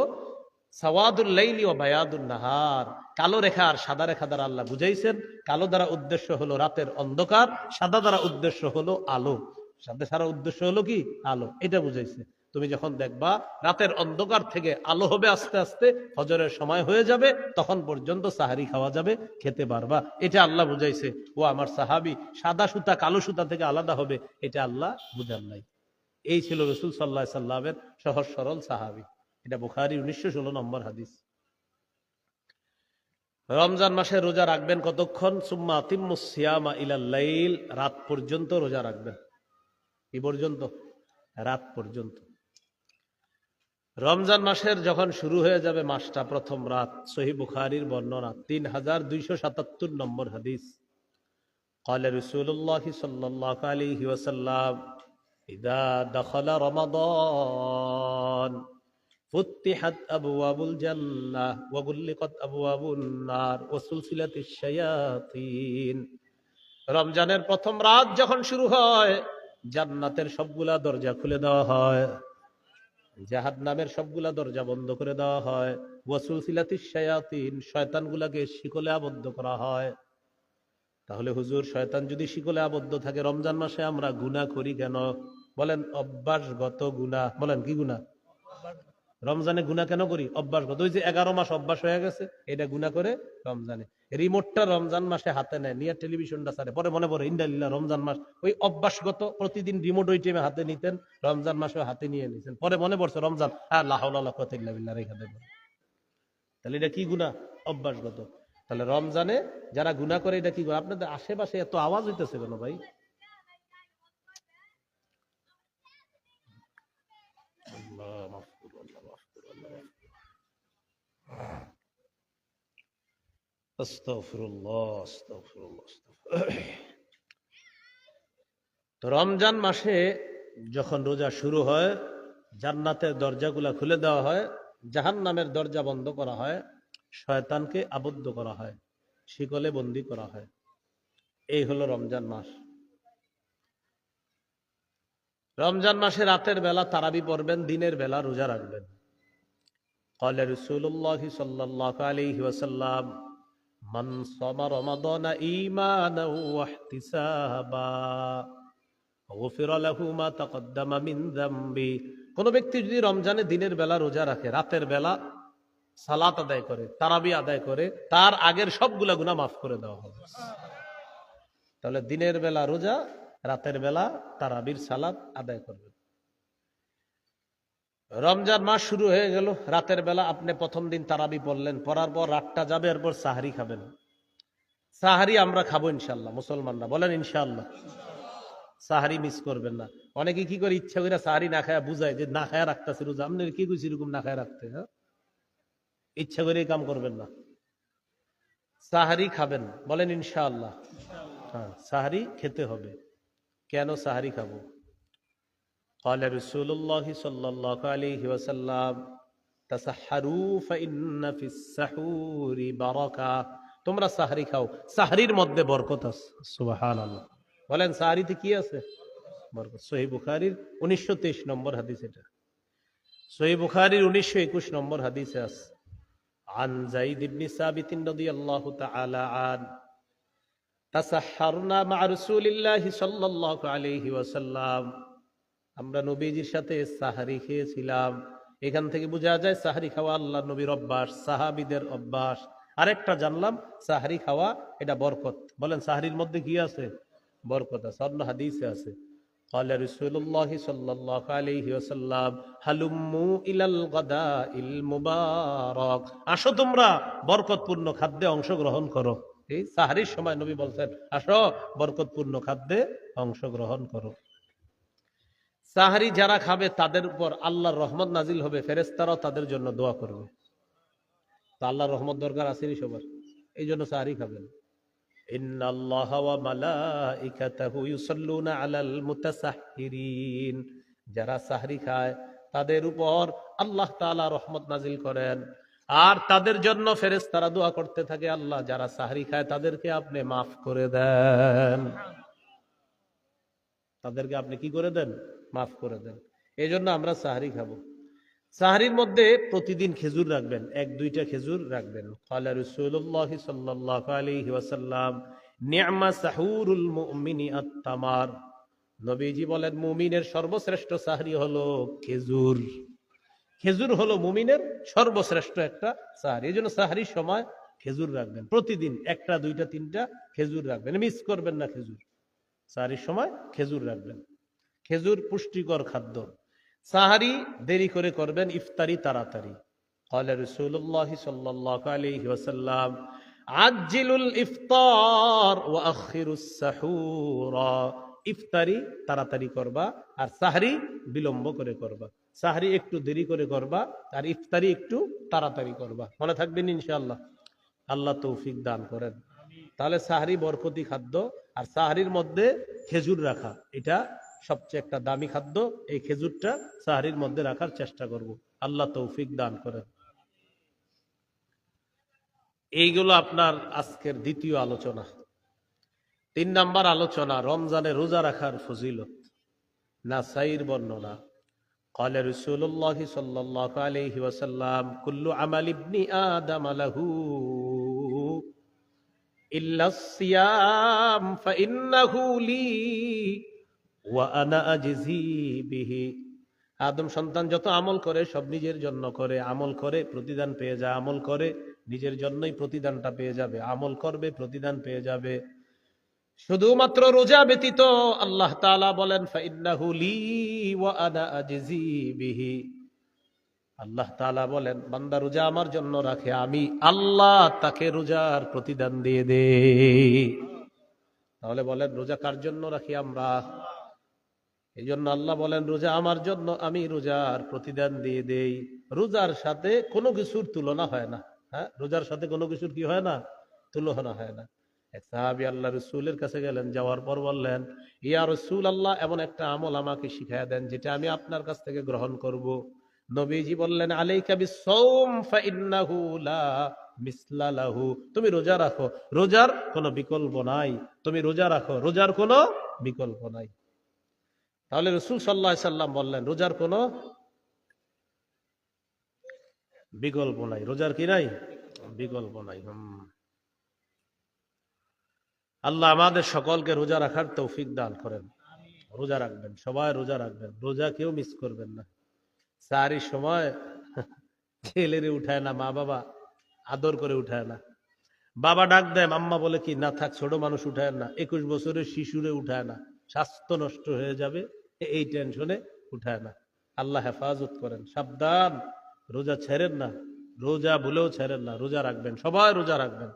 সাওয়াদুল লাইলি ওয়া বায়াদুন নাহার, কালো রেখা আর সাদা রেখা দ্বারা আল্লাহ বুঝাইছেন। কালো দ্বারা উদ্দেশ্য হলো রাতের অন্ধকার, সাদা দ্বারা উদ্দেশ্য হলো আলো, সাদা সারা উদ্দেশ্য হলো কি আলো, এটা বুঝাইছে। তুমি যখন দেখবা রাতের অন্ধকার থেকে আলো হবে আস্তে আস্তে, ফজরের সময় হয়ে যাবে, তখন পর্যন্ত সাহারি খাওয়া যাবে, খেতে পারবা, এটা আল্লাহ বুঝাইছে। ও আমার সাহাবী, সাদা সুতা কালো সুতা থেকে আলাদা হবে, এটা আল্লাহ বুঝান নাই। এই ছিল রাসূল সাল্লাল্লাহু আলাইহি সাল্লামের সহজ সরল সাহাবী। এটা বুখারী 1916 নম্বর হাদিস। রমজান মাসে রোজা রাখবেন কতক্ষণ? সুম্মা আতিম্মুস সিয়ামা ইলাল লাইল, রাত পর্যন্ত রোজা রাখবেন। কি পর্যন্ত? রাত পর্যন্ত। রমজান মাসের যখন শুরু হয়ে যাবে মাসটা, প্রথম রাত, সহিহ বুখারীর বর্ণনা 3277 নম্বর হাদিস। ক্বালা রাসূলুল্লাহ সাল্লাল্লাহু আলাইহি ওয়াসাল্লাম, ইযা দাখালা রমাদান ফুতিহাত আবওয়াবুল জান্নাহ ওয়া গুল্লিকাত আবওয়াবুন নার ওয়া সুলসিলাতিশ শায়াতিন। রমজানের প্রথম রাত যখন শুরু হয়, জান্নাতের সবগুলা দরজা খুলে দেওয়া হয়, জাহান্নামের সবগুলা দরজা বন্ধ করে দেওয়া হয়, ওয়া সুলসিলাতিশ শায়াতিন, শয়তানগুলাকে শিকলে আবদ্ধ করা হয়। তাহলে হুজুর, শয়তান যদি শিকলে আবদ্ধ থাকে, রমজান মাসে আমরা গুনাহ করি কেন? বলেন অভ্যাসগত গুনাহ। বলেন কি গুনাহ? রমজানে গুনাহ কেন করি? অভ্যাসগত। ওই যে 11 মাস অভ্যাস হয়ে গেছে, এটা গুনাহ করে রমজানে। রিমোটটা রমজান মাসে হাতে নেয়, নিয়ে টেলিভিশনটা ছাড়ে, পরে মনে পড়ে ইন্দালিল্লাহ রমজান মাস, ওই অভ্যাসগত প্রতিদিন রিমোট ওই টাইমে হাতে নিতেন, রমজান মাসে হাতে নিয়ে নিতেন, পরে মনে পড়ছে রমজান, লা হাওলা ওয়ালা কুওয়াতা ইল্লা বিল্লাহ রেখে দেবেন। তাহলে এটা কি গুনাহ? অভ্যাসগত। তাহলে রমজানে যারা গুনাহ করে এটা কি করে? আপনাদের আশেপাশে এত আওয়াজ হইতেছে কেন ভাই? আল্লাহ মাফ করুন, আল্লাহ মাফ করুন, আল্লাহ মাফ করুন। আস্তাগফিরুল্লাহ, আস্তাগফিরুল্লাহ, আস্তাগফিরুল্লাহ। তো রমজান মাসে যখন রোজা শুরু হয়, জান্নাতের দরজাগুলা খুলে দেওয়া হয়, জাহান্নামের দরজা বন্ধ করা হয়, শয়তানকে আবদ্ধ করা হয়, শিকলে বন্দী করা হয়। এই হলো রমজান মাস। রমজান মাসে রাতের বেলা তারাবি পড়বেন, দিনের বেলা রোজা রাখবেন। قال رسول الله صلى الله عليه وسلم من صام رمضان إيمانا واحتسابا غفر له ما تقدم من ذنبه। কোন ব্যক্তি যদি রমজানে দিনের বেলা রোজা রাখে, রাতের বেলা সালাত আদায় করে, তারাবি আদায় করে, তার আগের সবগুলা গুনাহ মাফ করে দেওয়া হবে। তাহলে দিনের বেলা রোজা, রাতের বেলা তারাবির সালাত আদায় করবেন। রমজান মাস শুরু হয়ে গেল, রাতের বেলা আপনি প্রথম দিন তারাবি পড়লেন, পড়ার পর রাতটা যাবে, এরপর সাহারি খাবেন। সাহারি আমরা খাবো ইনশাল্লাহ, মুসলমানরা বলেন ইনশাল্লাহ। সাহারি মিস করবেন না। অনেকে কি করে ইচ্ছা করে সাহারি না খায়া বুঝায় যে না খায়া রাখতেছে রোজা। আপনার কি কইছি এরকম না খায়া রাখতে? হ্যাঁ, ইচ্ছা করে কাম করবেন না, সাহারি খাবেন, বলেন ইনশাআল্লাহ। হ্যাঁ, সাহারি খেতে হবে। কেন সাহারি খাবো? قال رسول الله صلى الله عليه وسلم تسحروا فإن في السحور بركة। তোমরা সাহারি খাও, সাহারির মধ্যে বরকত আছে। সুবহানাল্লাহ, বলেন সাহারিতে কি আছে? বরকত। সহিহ বুখারীর 1923 নম্বর হাদিস এটা। সহিহ বুখারীর 1921 নম্বর হাদিসে আছে। عن زيد بن ثابت رضي الله تعالى عنه تسحرنا مع رسول الله صلى الله عليه وسلم। আমরা নবীজির সাথে সাহারি খেয়েছিলাম। এখান থেকে বোঝা যায় সাহারি খাওয়া আল্লাহ নবীর অভ্যাস, সাহাবীদের অভ্যাস। আরেকটা জানলাম, সাহারি খাওয়া এটা বরকত। বলেন সাহারির মধ্যে কি আছে? বরকত আছে। অন্য হাদিসে আছে قال رسول الله صلى الله عليه وسلم হালুম্মু ইলাল গাদাইল মুবারাক। আসো তোমরা বরকতপূর্ণ খাদ্যে অংশগ্রহণ করো। এই সাহারির সময় নবী বলছেন আসো বরকতপূর্ণ খাদ্যে অংশগ্রহণ করো। সাহারি যারা খাবে তাদের উপর আল্লাহর রহমত নাজিল হবে, ফেরেশতারাও তাদের জন্য দোয়া করবে। তো আল্লাহর রহমত দরকার আছে সবার, এই জন্য সাহারি খাবেন। ইন্নাল্লাহা ওয়া মালাইকাতাহু ইউসাল্লুনা আলাল মুতাসাহহিরিন। যারা সাহরি খায় তাদের উপর আল্লাহ তাআলা রহমত নাজিল করেন, আর তাদের জন্য ফেরেশতারা দোয়া করতে থাকে, আল্লাহ যারা সাহরি খায় তাদেরকে আপনি মাফ করে দেন, তাদেরকে আপনি কি করে দেন? মাফ করে দেন। এই জন্য আমরা সাহরি খাবো। সাহরির মধ্যে প্রতিদিন খেজুর রাখবেন, 1-2টা খেজুর রাখবেন। ক্বালা রাসূলুল্লাহি সাল্লাল্লাহু আলাইহি ওয়াসাল্লাম নি'মা সাহুরুল মুমিনি আত-তামার। নবীজি বলেন মুমিনের সর্বশ্রেষ্ঠ সাহরি হলো খেজুর। খেজুর হলো মুমিনের সর্বশ্রেষ্ঠ একটা সাহরি। এই জন্য সাহরির সময় খেজুর রাখবেন, প্রতিদিন 1টা 2টা 3টা খেজুর রাখবেন, মিস করবেন না খেজুর। সাহরির সময় খেজুর রাখবেন। খেজুর পুষ্টিকর খাদ্য। সাহারি দেরি করে করবেন, ইফতারি তাড়াতাড়ি। قال رسول الله صلى الله عليه وسلم عجلوا الافطار واخروا السحور। ইফতারি তাড়াতাড়ি করবা আর সাহরি বিলম্ব করে করবা। সাহরি একটু দেরি করে করবা আর ইফতারি একটু তাড়াতাড়ি করবা। মনে থাকবেন ইনশাআল্লাহ। আল্লাহ তৌফিক দান করেন। তাহলে সাহরি বরকতি খাদ্য, আর সাহরির মধ্যে খেজুর রাখা এটা সবচেয়ে একটা দামি খাদ্য। এই খেজুরটা সাহরির মধ্যে রাখার চেষ্টা করব, আল্লাহ তৌফিক দান করেন। এইগুলো আপনার আজকের দ্বিতীয় আলোচনা। 3 নাম্বার আলোচনা, রমজানে রোজা রাখার ফজিলত। নাসাইর বর্ণনা। قال رسول الله صلى الله عليه وسلم كل عمل ابن آدم له إلا الصيام فإنه لي وأنا أجزي به। আদম সন্তান যত আমল করে সব নিজের জন্য করে, আমল করে প্রতিদান পেয়ে যায়, আমল করে নিজের জন্যই প্রতিদানটা পেয়ে যাবে, আমল করবে প্রতিদান পেয়ে যাবে। শুধুমাত্র রোজা ব্যতীত আল্লাহ তাআলা বলেন ফাইন্নাহু লি ওয়া আনা আজজি বিহি। আল্লাহ তাআলা বলেন, বান্দা রোজা আমার জন্য রাখে, আমি আল্লাহ তাকে রোজার প্রতিদান দিয়ে দেই। তাহলে বলেন রোজা কার জন্য রাখি আমরা? এই জন্য আল্লাহ বলেন রোজা আমার জন্য, আমি রোজার প্রতিদান দিয়ে দেই। রোজার সাথে কোনো কিছুর তুলনা হয় না। হ্যাঁ, রোজার সাথে কোনো কিছুর কি হয় না? তুলনা হয় না। এক সাহাবী আল্লাহ রাসূলের কাছে গেলেন, যাওয়ার পর বললেন, ইয়া রাসূলুল্লাহ, এমন একটা আমল আমাকে শিখায়া দেন যেটা আমি আপনার কাছ থেকে গ্রহণ করব। নবীজি বললেন, আলাইকা বিস-সাওম ফাইন্নাহু লা মিসলা লাহু। তুমি রোজা রাখো, রোজার কোনো বিকল্প নাই। তুমি রোজা রাখো, রোজার কোনো বিকল্প নাই। তাহলে রাসূল সাল্লাল্লাহু আলাইহি সাল্লাম বললেন রোজার কোনো বিকল্প নাই। রোজার কি নাই? বিকল্প নাই। আল্লাহ আমাদের সকলকে রোজা রাখার তৌফিক দান করেন। রোজা রাখবেন, সবাই রোজা রাখবেন, রোজা কেউ মিস করবেন না। সাহারির সময় ছেলেরে উঠায় না, মা বাবা আদর করে উঠায় না। বাবা ডাক দেয়, আম্মা বলে কি না থাক, ছোট মানুষ উঠায় না। 21 বছরের শিশুরে উঠায় না, স্বাস্থ্য নষ্ট হয়ে যাবে, এই টেনশনে উঠায় না। আল্লাহ হেফাজত করেন। সাবধান, রোজা ছেড়েন না, রোজা ভুলেও ছেড়েন না, রোজা রাখবেন, সবাই রোজা রাখবেন।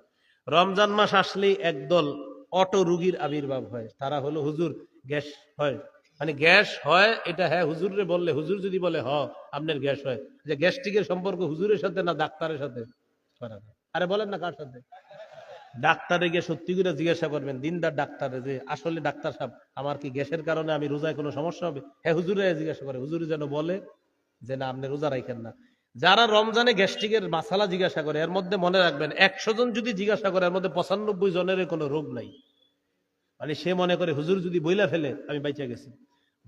রমজান মাস আসলেই একদল অটো রুগীর আবির্ভাব হয়। তারা হলো, হুজুর গ্যাস হয়, মানে গ্যাস হয় এটা হ্যাঁ হুজুরে বললে, হুজুর যদি বলে হ আপনার গ্যাস হয়, যে গ্যাস্ট্রিকের সম্পর্ক হুজুরের সাথে না ডাক্তারের সাথে? আরে বলেন না কার সাথে? ডাক্তারে গিয়ে সত্যি করে জিজ্ঞাসা করবেন, দিনদার ডাক্তারে, যে আসলে ডাক্তার সাহেব আমার কি গ্যাসের কারণে আমি রোজায় কোনো সমস্যা হবে? হ্যাঁ হুজুরে জিজ্ঞাসা করে, হুজুরে যেন বলে যে না আপনি রোজা রাখেন না। যারা রমজানে গ্যাস্ট্রিকের মাসালা জিজ্ঞাসা করে, এর মধ্যে মনে রাখবেন 100 জন যদি জিজ্ঞাসা করে, এর মধ্যে 95 জনের কোনো রোগ নাই। মানে সে মনে করে হুজুর যদি বইলা ফেলে আমি বাইচা গেছি।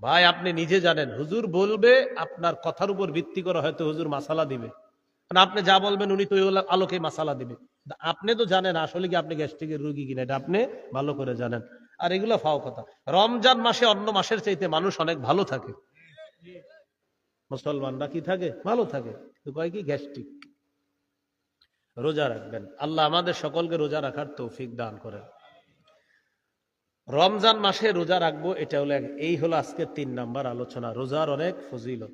ভাই আপনি নিজে জানেন, হুজুর বলবে, আপনার কথার উপর ভিত্তি করে হয়তো হুজুর মাসালা দিবে, আপনি যা বলবেন উনি তো ওই আলোকে মাসালা দিবে। আপনি তো জানেন আসলে কি আপনি গ্যাস্ট্রিকের রোগী কিনা, এটা আপনি ভালো করে জানেন। আর এগুলো ফাও কথা। রমজান মাসে অন্য মাসের চাইতে মানুষ অনেক ভালো থাকে, মুসলমানরা কি থাকে? ভালো থাকে। তো কয় কি গ্যাস্ট্রিক। রোজা রাখবেন, আল্লাহ আমাদের সকলকে রোজা রাখার তৌফিক দান করেন। রমজান মাসে রোজা রাখবো, এটা হলো এই হলো আজকের 3 নাম্বার আলোচনা, রোজার অনেক ফজিলত।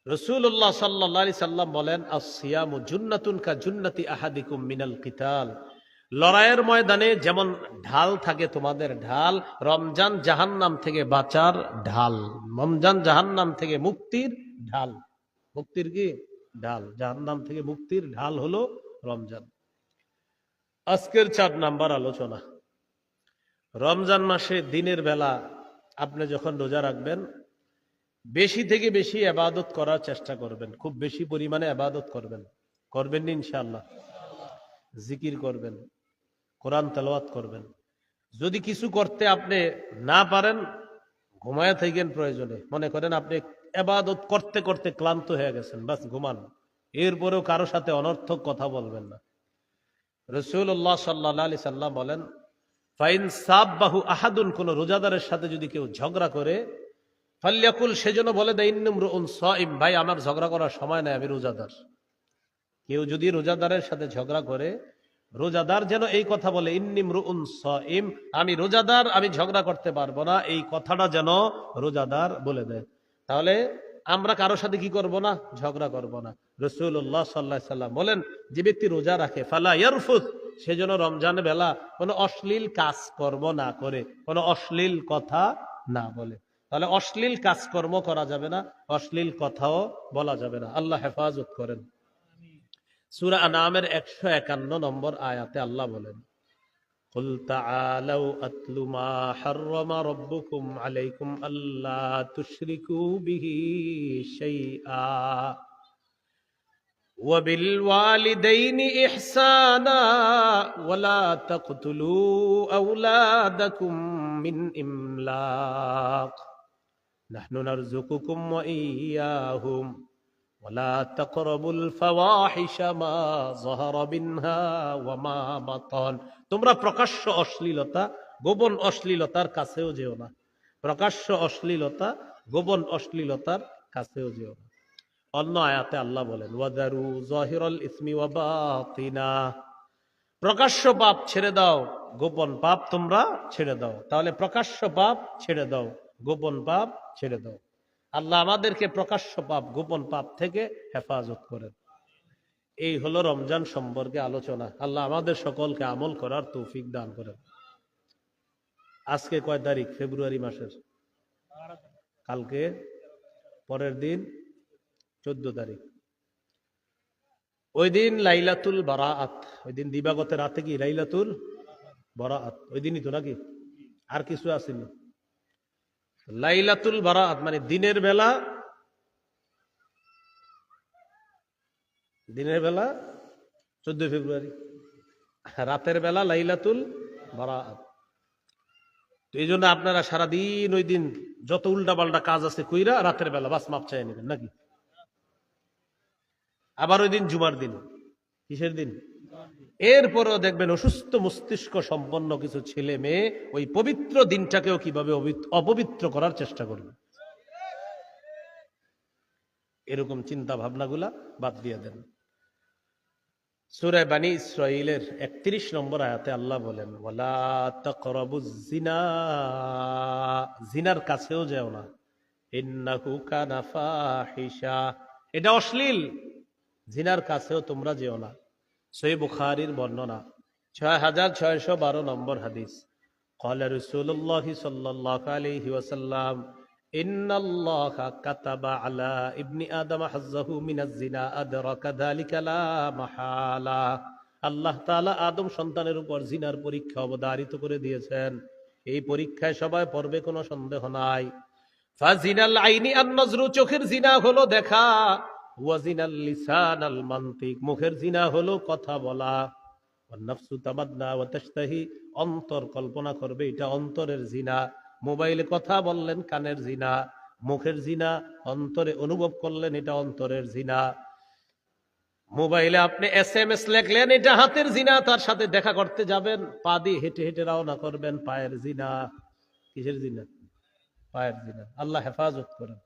রাসূলুল্লাহ সাল্লাল্লাহু আলাইহি সাল্লাম বলেন, আস-সিয়ামু জুন্নাতুন কা জুন্নাতি আহাদিকুম মিনাল কিতাল। লড়াইয়ের ময়দানে যেমন ঢাল থাকে তোমাদের ঢাল, রমজান জাহান্নাম থেকে বাঁচার ঢাল। রমজান জাহান্নাম থেকে মুক্তির ঢাল। মুক্তির কি ঢাল? জাহান্নাম থেকে মুক্তির ঢাল হলো রমজান। আজকের 4 নাম্বার আলোচনা, রমজান মাসে দিনের বেলা আপনি যখন রোজা রাখবেন, বেশি থেকে বেশি ইবাদত করার চেষ্টা করবেন, খুব বেশি পরিমাণে ইবাদত করবেন। করবেন ইনশাআল্লাহ। জিকির করবেন, কোরআন তেলাওয়াত করবেন। যদি কিছু করতে আপনি না পারেন, ঘুমায় থাকেন প্রয়োজনে। মনে করেন আপনি ইবাদত করতে করতে ক্লান্ত হয়ে গেছেন, বাস ঘুমান। এরপরেও কারো সাথে অনর্থক কথা বলবেন না। রাসূলুল্লাহ সাল্লাল্লাহু আলাইহি সাল্লাম বলেন, ফাইন সাববাহু আহাদুন, কোন রোজাদারের সাথে যদি কেউ ঝগড়া করে, ফাল্যাকুল, সেজন্য বলে দেয়, ইন্নুমরুউন সাইম, ভাই আমার ঝগড়া করার সময় নাই, আমি রোজাদার। কেউ যদি রোজাদারের সাথে ঝগড়া করে, রোজাদার যেন এই কথা বলে, ইন্নিমরুউন সাইম, আমি রোজাদার, আমি ঝগড়া করতে পারবো না, এই কথাটা যেন রোজাদার বলে দেয়। তাহলে আমরা কারো সাথে কি করব না? ঝগড়া করব না। রাসূলুল্লাহ সাল্লাল্লাহু আলাইহি সাল্লাম বলেন, যে ব্যক্তি রোজা রাখে, ফালা ইয়ারফুস, সেজন্য রমজানের বেলা কোনো অশ্লীল কাজকর্ম না করে, কোনো অশ্লীল কথা না বলে। তাহলে অশ্লীল কাজকর্ম করা যাবে না, অশ্লীল কথাও বলা যাবে না। আল্লাহ হেফাজত করেন। সূরা আনামের 151 নম্বর আয়াতে আল্লাহ বলেন, কুল তাআলাউ আতলু মা হাররামা রাব্বুকুম আলাইকুম আল্লা তুশরিকু বিহি শাইআ ওয়া বিল ওয়ালিদাইনি ইহসানা ওয়া লা তাকতুলু আওলাদাকুম মিন ইমলাক নাহনু নারযুকুকুম ওয়া ইয়্যাহুম ওয়া লা তাকরাবুল ফাওয়াহিশা মা যাহারা মিনহা ওয়া মা বাতান। তোমরা প্রকাশ্য অশ্লীলতা, গোপন অশ্লীলতার কাছেও যেও না। প্রকাশ্য অশ্লীলতা, গোপন অশ্লীলতার কাছেও যেও না। অন্য আয়াতে আল্লাহ বলেন, ওয়াদারু যাহিরাল ইসমি ওয়া বাতিনা, প্রকাশ্য পাপ ছেড়ে দাও, গোপন পাপ তোমরা ছেড়ে দাও। তাহলে প্রকাশ্য পাপ ছেড়ে দাও, গোপন পাপ ছেড়ে দাও। আল্লাহ আমাদেরকে প্রকাশ্য পাপ গোপন পাপ থেকে হেফাজত করেন। এই হলো রমজান সম্পর্কে আলোচনা। আল্লাহ আমাদের সকলকে আমল করার তৌফিক দান করেন। আজকে কয় তারিখ? ফেব্রুয়ারি মাসের। কালকে পরের দিন 14 তারিখ। ওই দিন লাইলাতুল বারাআত, ওই দিন দিবাগতের রাতে কি লাইলাতুল বারাআত, ওই দিনই তো নাকি? আর কিছু আসেনি? লাইলাতুল বারাআত মানে দিনের বেলা 14 ফেব্রুয়ারি, রাতের বেলা লাইলাতুল বারাআত। তো এই জন্য আপনারা সারাদিন ওই দিন যত উল্টাপাল্টা কাজ আছে কইরা রাতের বেলা বাস মাপ চাই নেবেন নাকি? আবার ওই দিন জুমার দিন। কিসের দিন? এরপরও দেখবেন অসুস্থ মস্তিষ্ক সম্পন্ন কিছু ছেলে মেয়ে ওই পবিত্র দিনটাকেও কিভাবে অপবিত্র করার চেষ্টা করবে। এরকম চিন্তা ভাবনাগুলা বাদ দিয়ে দেন। সূরা বানী ইসরাঈলের 31 নম্বর আয়াতে আল্লাহ বলেন, ওয়ালা তাকরাবুজ জিনা, জিনার কাছেও যেও না, ইন্নাহু কানা ফাহিশা, এটা অশ্লীল, জিনার কাছেও তোমরা যেও না। সহিহ বুখারীর বর্ণনা 6612 নম্বর হাদিস। ক্বালা রাসূলুল্লাহ সাল্লাল্লাহু আলাইহি ওয়াসাল্লাম, ইন্নাল্লাহা কাতাবা আলা ইবনি আদম হাজ্জাহু মিনাজ জিনা আদরাকা যালিকা লা মাহালা। আল্লাহ তাআলা আদম সন্তানের উপর জিনার পরীক্ষা অবধারিত করে দিয়েছেন। এই পরীক্ষায় সবাই পড়বে, কোনো সন্দেহ নাই। ফাজিনাল আইনি আন-নজরু, চোখের জিনা হলো দেখা। ওয়াজিনাল লিসান আল মান্তিক, মুখের জিনা হলো কথা বলা। ওয়ান নাফসু তামান্না ওয়া তাশতাহি, অন্তর কল্পনা করবে, এটা অন্তরের জিনা। মোবাইলে কথা বললেন, কানের জিনা। মুখের জিনা, অন্তরে অনুভব করলেন, এটা অন্তরের জিনা। মোবাইলে আপনি SMS লেখলেন, এটা হাতের জিনা। তার সাথে দেখা করতে যাবেন, পা দিয়ে হেঁটে হেঁটে রওনা করবেন, পায়ের জিনা। কিসের জিনা? পায়ের জিনা। আল্লাহ হেফাজত করেন।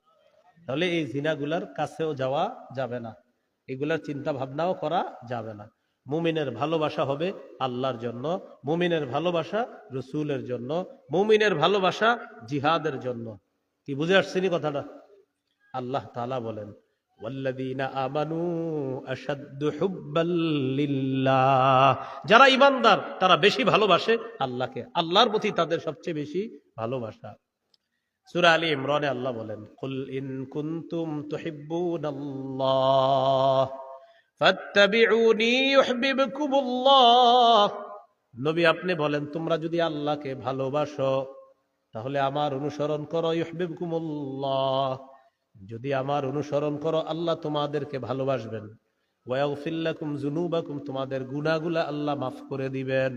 তাহলে এই জিনাগুলার কাছেও যাওয়া যাবে না, এগুলার চিন্তা ভাবনাও করা যাবে না। মুমিনের ভালোবাসা হবে আল্লাহর জন্য, মুমিনের ভালোবাসা রসুলের জন্য, মুমিনের ভালোবাসা জিহাদের জন্য। কি বুঝে আসছেনি কথাটা? আল্লাহ তাআলা বলেন, ওয়াল্লাযীনা আমানু আশাদ্দু হুব্বাল লিল্লাহ, যারা ঈমানদার তারা বেশি ভালোবাসে আল্লাহকে, আল্লাহর প্রতি তাদের সবচেয়ে বেশি ভালোবাসা। সূরা আলী ইমরানে আল্লাহ বলেন, কুল ইন কুনতুম তুহিব্বুনাল্লাহ ফাত্তাবিউনি ইউহিব্বুকুমুল্লাহ। নবী আপনি বলেন, তোমরা যদি আল্লাহকে ভালোবাসো তাহলে আমার অনুসরণ করো, ইউহিব্বুকুমুল্লাহ। যদি আমার অনুসরণ করো আল্লাহ তোমাদেরকে ভালোবাসবেন। ওয়া ইয়াগফির লাকুম যুনুবাকুম, তোমাদের গুনাহগুলো আল্লাহ মাফ করে দিবেন।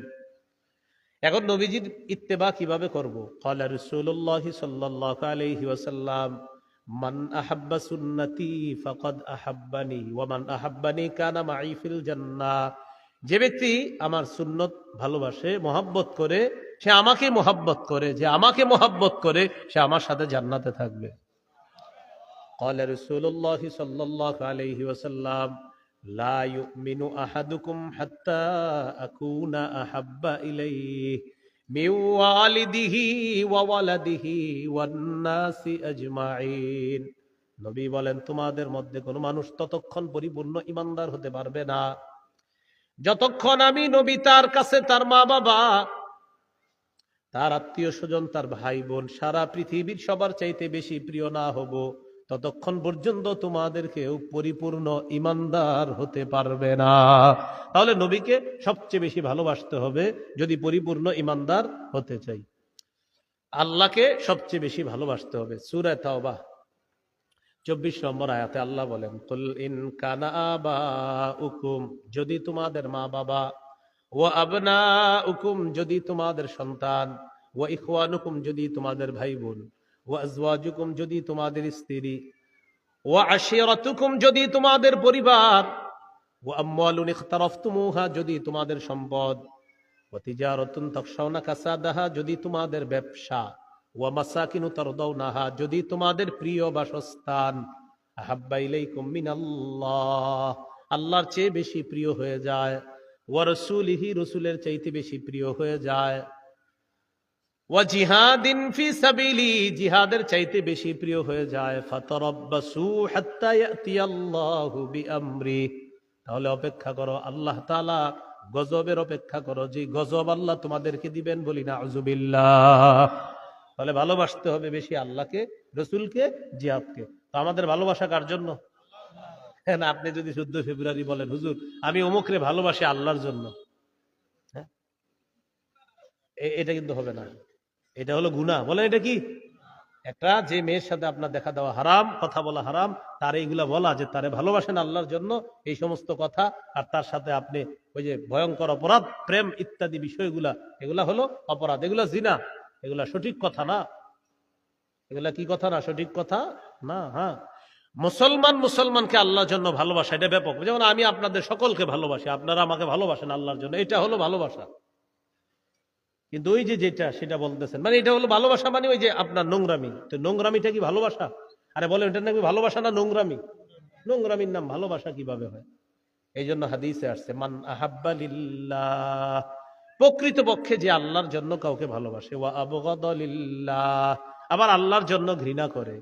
এখন নবীজির ইত্তেবা কিভাবে করব? ক্বালা রাসূলুল্লাহ সাল্লাল্লাহু আলাইহি ওয়াসাল্লাম, মান আহাব্বা সুন্নতি ফাকাদ আহাব্বানি ওয়া মান আহাব্বানি কানা মাই ফিল জান্নাহ। যে ব্যক্তি আমার সুন্নত ভালোবাসে, মহব্বত করে, সে আমাকে মহব্বত করে, যে আমাকে মহব্বত করে সে আমার সাথে জান্নাতে থাকবে। ক্বালা রাসূলুল্লাহ সাল্লাল্লাহু আলাইহি ওয়াসাল্লাম, লা ইউমিনু আহাদুকুম হাত্তা আকুনা আহাব্বা ইলাইহি মিন ওয়ালিদিহি ওয়া ওয়ালাদিহি ওয়ান নাসি আজমাইন। নবী বলেন, তোমাদের মধ্যে কোনো মানুষ ততক্ষণ পরিপূর্ণ ঈমানদার হতে পারবে না যতক্ষণ আমি নবী তার কাছে তার মা বাবা, তার আত্মীয় স্বজন, তার ভাই বোন, সারা পৃথিবীর সবার চাইতে বেশি প্রিয় না হব, ততক্ষণ পর্যন্ত তোমাদেরকেও পরিপূর্ণ ঈমানদার হতে পারবে না। তাহলে নবীকে সবচেয়ে বেশি ভালোবাসতে হবে যদি পরিপূর্ণ ঈমানদার হতে চাই। আল্লাহকে সবচেয়ে বেশি ভালোবাসতে হবে। সূরা তাওবা 24 নম্বর আয়াতে আল্লাহ বলেন, কুল ইন কানা আবাউকুম, যদি তোমাদের মা বাবা, ওয়া আবনাউকুম, যদি তোমাদের সন্তান, ওয়া ইখওয়ানুকুম, যদি তোমাদের ভাই বোন, ওয়া আজওয়াজুকুম, যদি তোমাদের স্ত্রী, ওয়া আশিরাতুকুম, যদি তোমাদের পরিবার, ওয়া আমওয়ালুন ইখতারাফতুমুহা, যদি তোমাদের সম্পদ, ওয়া তিজারাতুন তাখশাউনা কাসাদাহা, যদি তোমাদের ব্যবসা, ওয়া মাসাকিনু তারদাউনাহা, যদি তোমাদের প্রিয় বাসস্থান, আহাব্বা ইলাইকুম মিনাল্লাহ, আল্লাহর চেয়ে বেশি প্রিয় হয়ে যায়, ওয়া রাসূলিহি, রাসূলের চাইতে বেশি প্রিয় হয়ে যায়, ওয়া জিহাদিন ফি সাবিলি, জিহাদের চাইতে বেশি প্রিয় হয়ে যায়। ফাতারাব্বাসু হাত্তা ইয়াতিয়াল্লাহু বিআমরি, তাহলে অপেক্ষা করো, আল্লাহ তাআলা গজবের অপেক্ষা করো, যে গজব আল্লাহ তোমাদেরকে দিবেন, বলি না আউযুবিল্লাহ। তাহলে ভালোবাসতে হবে বেশি আল্লাহকে, রসুলকে, জিহাদকে। তো আমাদের ভালোবাসা কার জন্য? হ্যাঁ, না আপনি যদি 14 ফেব্রুয়ারি বলেন হুজুর আমি অমুকরে ভালোবাসি আল্লাহর জন্য, হ্যাঁ, এটা কিন্তু হবে না, এটা হলো গুনাহ। বলেন এটা কি? একটা যে মেয়ের সাথে আপনার দেখা দেওয়া হারাম, কথা বলা হারাম, তার এইগুলা বলা যে তারে ভালোবাসেন আল্লাহর জন্য, এই সমস্ত কথা, আর তার সাথে আপনি ওই যে ভয়ঙ্কর অপরাধ, প্রেম ইত্যাদি বিষয়গুলা, এগুলা হলো অপরাধ, এগুলা জিনা, এগুলা সঠিক কথা না, এগুলা কি কথা না, সঠিক কথা না। হ্যাঁ, মুসলমানকে আল্লাহর জন্য ভালোবাসা, এটা ব্যাপক। যেমন আমি আপনাদের সকলকে ভালোবাসি, আপনারা আমাকে ভালোবাসেন আল্লাহর জন্য, এটা হলো ভালোবাসা। কিন্তু ওই যে যেটা সেটা বলতেছেন, মানে এটা হলো ভালোবাসা, মানে ওই যে আপনার নোংরামি। তো নোংরামিটা কি ভালোবাসা? আরে বলেন এটা নাকি ভালোবাসা না নোংরামি? নোংরামির নাম ভালোবাসা কিভাবে হয়? এই জন্য হাদিসে আসছে মান আহাব্বা লিল্লাহ, প্রকৃতপক্ষে যে আল্লাহর জন্য কাউকে ভালোবাসে, ওয়া আবগাদা লিল্লাহ, আবার আল্লাহর জন্য ঘৃণা করে,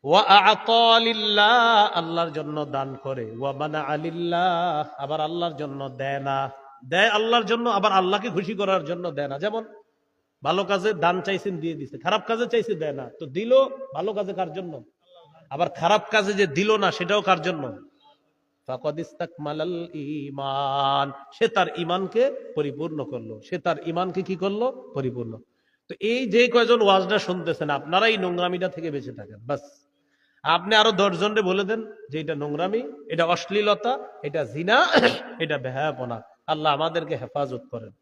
ওয়া আ'তা লিল্লাহ, আল্লাহর জন্য দান করে, ওয়া মানা'a লিল্লাহ, আবার আল্লাহর জন্য দেয় না, দেয় আল্লাহর জন্য, আবার আল্লাহকে খুশি করার জন্য দেয় না। যেমন ভালো কাজে দান চাইছেন, দিয়ে দিছে, খারাপ কাজে চাইছে, দেয় না। তো দিল ভালো কাজে কার জন্য? আবার খারাপ কাজে যে দিল না, সেটাও কার জন্য? ফাকাদ ইসতাকমালাল ঈমান, সে তার ঈমানকে পরিপূর্ণ করলো, সে তার ঈমানকে কি করলো? পরিপূর্ণ। তো এই যে কয়জন ওয়াজটা শুনতেছেন, আপনারা এই নোংরামিটা থেকে বেঁচে থাকেন, বাস। আপনি আরো 10 জনকে বলে দেন যে এটা নোংরামি, এটা অশ্লীলতা, এটা জিনা, এটা বেহায়াপনা। আল্লাহ আমাদেরকে হেফাজত করেন।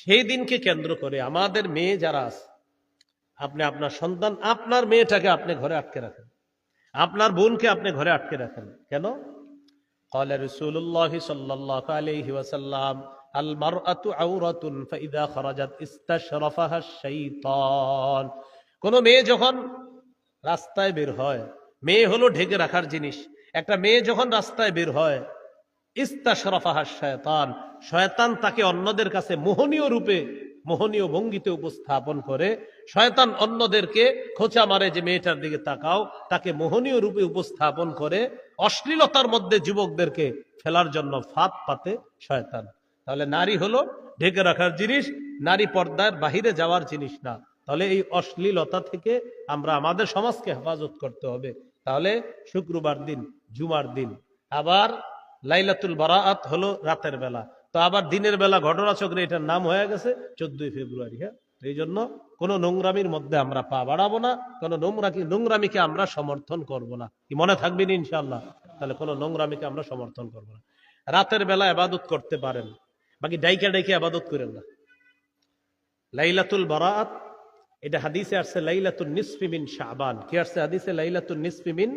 সেই দিনকে কেন্দ্র করে আমাদের মেয়ে যারা আছে, আপনি আপনার সন্তান, আপনার মেয়েটাকে আপনি ঘরে আটকে রাখেন, আপনার বোনকে আপনি ঘরে আটকে রাখেন। কেন? قال رسول الله صلى الله عليه وسلم المرأة عورة فإذا خرجت استشرفها الشيطان। কোন মেয়ে যখন রাস্তায় বের হয়, মেয়ে হলো ঢেকে রাখার জিনিস, একটা মেয়ে যখন রাস্তায় বের হয়, ইস্তাশরাফাহা শায়তান, শয়তান তাকে অন্যদের কাছে মোহনীয় রূপে, মোহনীয় ভঙ্গিতে উপস্থাপন করে। শয়তান অন্যদেরকে খোঁচা মারে যে মেয়েটার দিকে তাকাও, তাকে মোহনীয় রূপে উপস্থাপন করে অশ্লীলতার মধ্যে যুবকদেরকে ফেলার জন্য ফাঁদ পাতে শয়তান। তাহলে নারী হলো ঢেকে রাখার জিনিস, নারী পর্দার বাহিরে যাওয়ার জিনিস না। তাহলে এই অশ্লীলতা থেকে আমরা আমাদের সমাজকে হেফাজত করতে হবে। তাহলে শুক্রবার দিন, জুমার দিন, আবার লাইলাতুল বারাআত হলো রাতের বেলা, তো আবার দিনের বেলা ঘটনাচক্রে এটার নাম হয়ে গেছে 14 ফেব্রুয়ারি। হ্যাঁ, এই জন্য কোন নোংরামির মধ্যে আমরা পা বাড়াবো না, কোন নোংরামিকে আমরা সমর্থন করব না। কি মনে থাকবেন ইনশাআল্লাহ? তাহলে কোন নোংরামিকে আমরা সমর্থন করব না। রাতের বেলা ইবাদত করতে পারেন, বাকি ডাইকা ডাইকে ইবাদত করেন না। লাইলাতুল বারাআত, এটা হাদিসে আসছে লাইলাতুন নিসফি মিন শাবান। কি আসছে হাদিসে? লাইলাতুন নিসফি মিন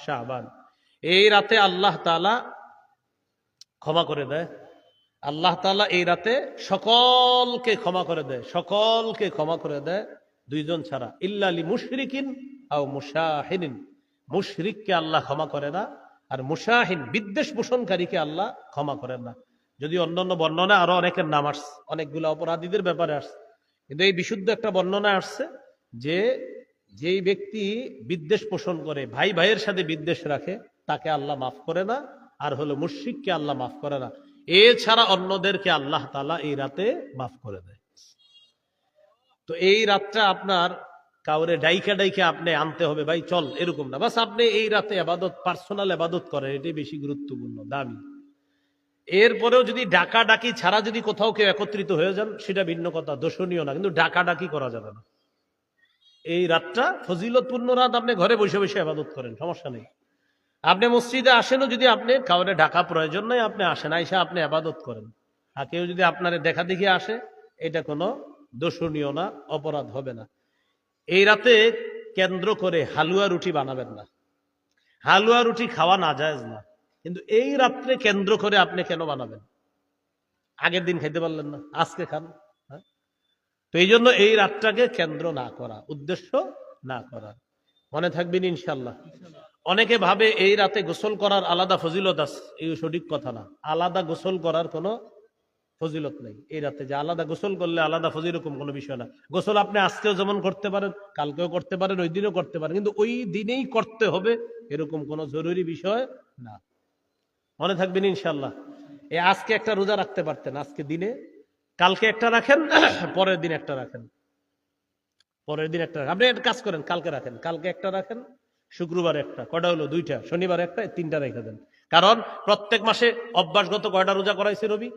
শাবান। এই রাতে আল্লাহ তাআলা ক্ষমা করে দেয়, আল্লাহ তাআলা এই রাতে সকলকে ক্ষমা করে দেয়, সকলকে ক্ষমা করে দেয়, দুইজন ছাড়া, ইল্লা লি মুশরিকিন আও মুশাহিনিন। মুশরিককে আল্লাহ ক্ষমা করে না, আর মুশাহিন বিদ্বেষ পোষণকারীকে আল্লাহ ক্ষমা করেন না। যদি অন্যান্য বর্ণনা আরো অনেকের নাম আসছে, অনেকগুলো অপরাধীদের ব্যাপারে আসছে, কিন্তু এই বিশুদ্ধ একটা বর্ণনা আসছে যে যেই ব্যক্তি বিদ্বেষ পোষণ করে, ভাই ভাইয়ের সাথে বিদ্বেষ রাখে, তাকে আল্লাহ মাফ করে না। আর হলো মুশরিককে আল্লাহ মাফ করে না, এছাড়া অন্যদেরকে আল্লাহ তাআলা এই রাতে মাফ করে দেয়। তো এই রাতটা আপনার কাউরে ডাইকা ডাইকা আপনি আনতে হবে, ভাই চল, এরকম না। বাস আপনি এই রাতে ইবাদত, পার্সোনাল ইবাদত করেন, এটাই বেশি গুরুত্বপূর্ণ, দামি। এরপরেও যদি ডাকা ডাকি ছাড়া যদি কোথাও কেউ একত্রিত হয়ে যান, সেটা ভিন্ন কথা, দোষণীয় না, কিন্তু ডাকা ডাকি করা যাবে না। এই রাতটা ফজিলতপূর্ণ রাত, আপনি ঘরে বসে বসে ইবাদত করেন, সমস্যা নেই। আপনি মসজিদে আসেনও যদি, আপনি কাউরে ডাকা প্রয়োজন নাই, আপনি আসেন, আইসা আপনি ইবাদত করেন। আর কেউ যদি আপনার দেখা দেখি আসে, এটা কোনো দোষণীয় না, অপরাধ হবে না। এই রাতে কেন্দ্র করে হালুয়া রুটি বানাবেন না, হালুয়া রুটি খাওয়া নাজায়েজ না, কিন্তু এই রাত্রে কেন্দ্র করে আপনি কেন বানাবেন? আগের দিন খাইতে পারলেন না, আজকে খান। হ্যাঁ, তো এই জন্য এই রাতটাকে কেন্দ্র না করা, উদ্দেশ্য না করা। মনে থাকবেন ইনশাল্লাহ। অনেকে ভাবে এই রাতে গোসল করার আলাদা ফজিলত আছে, এই সঠিক কথা না। আলাদা গোসল করার কোনো ফজিলত নেই এই রাতে, যে আলাদা গোসল করলে আলাদা ফজিল, এরকম কোনো বিষয় না। গোসল আপনি আজকেও যেমন করতে পারেন, কালকেও করতে পারেন, ওই দিনও করতে পারেন, কিন্তু ওই দিনেই করতে হবে এরকম কোনো জরুরি বিষয় না। মনে থাকবেন ইনশাল্লাহ। আজকে একটা রোজা রাখতে পারতেন, আজকে দিনে, কালকে একটা রাখেন, পরের দিন একটা রাখেন, পরের দিন একটা রাখেন। আপনি একটা কাজ করেন, কালকে রাখেন, কালকে একটা রাখেন, শুক্রবার একটা, কয়টা হলো? 2টা। শনিবার একটা, 3টা রেখে দেন। কারণ প্রত্যেক মাসে অভ্যাসগত কয়টা রোজা করাইছে নবী?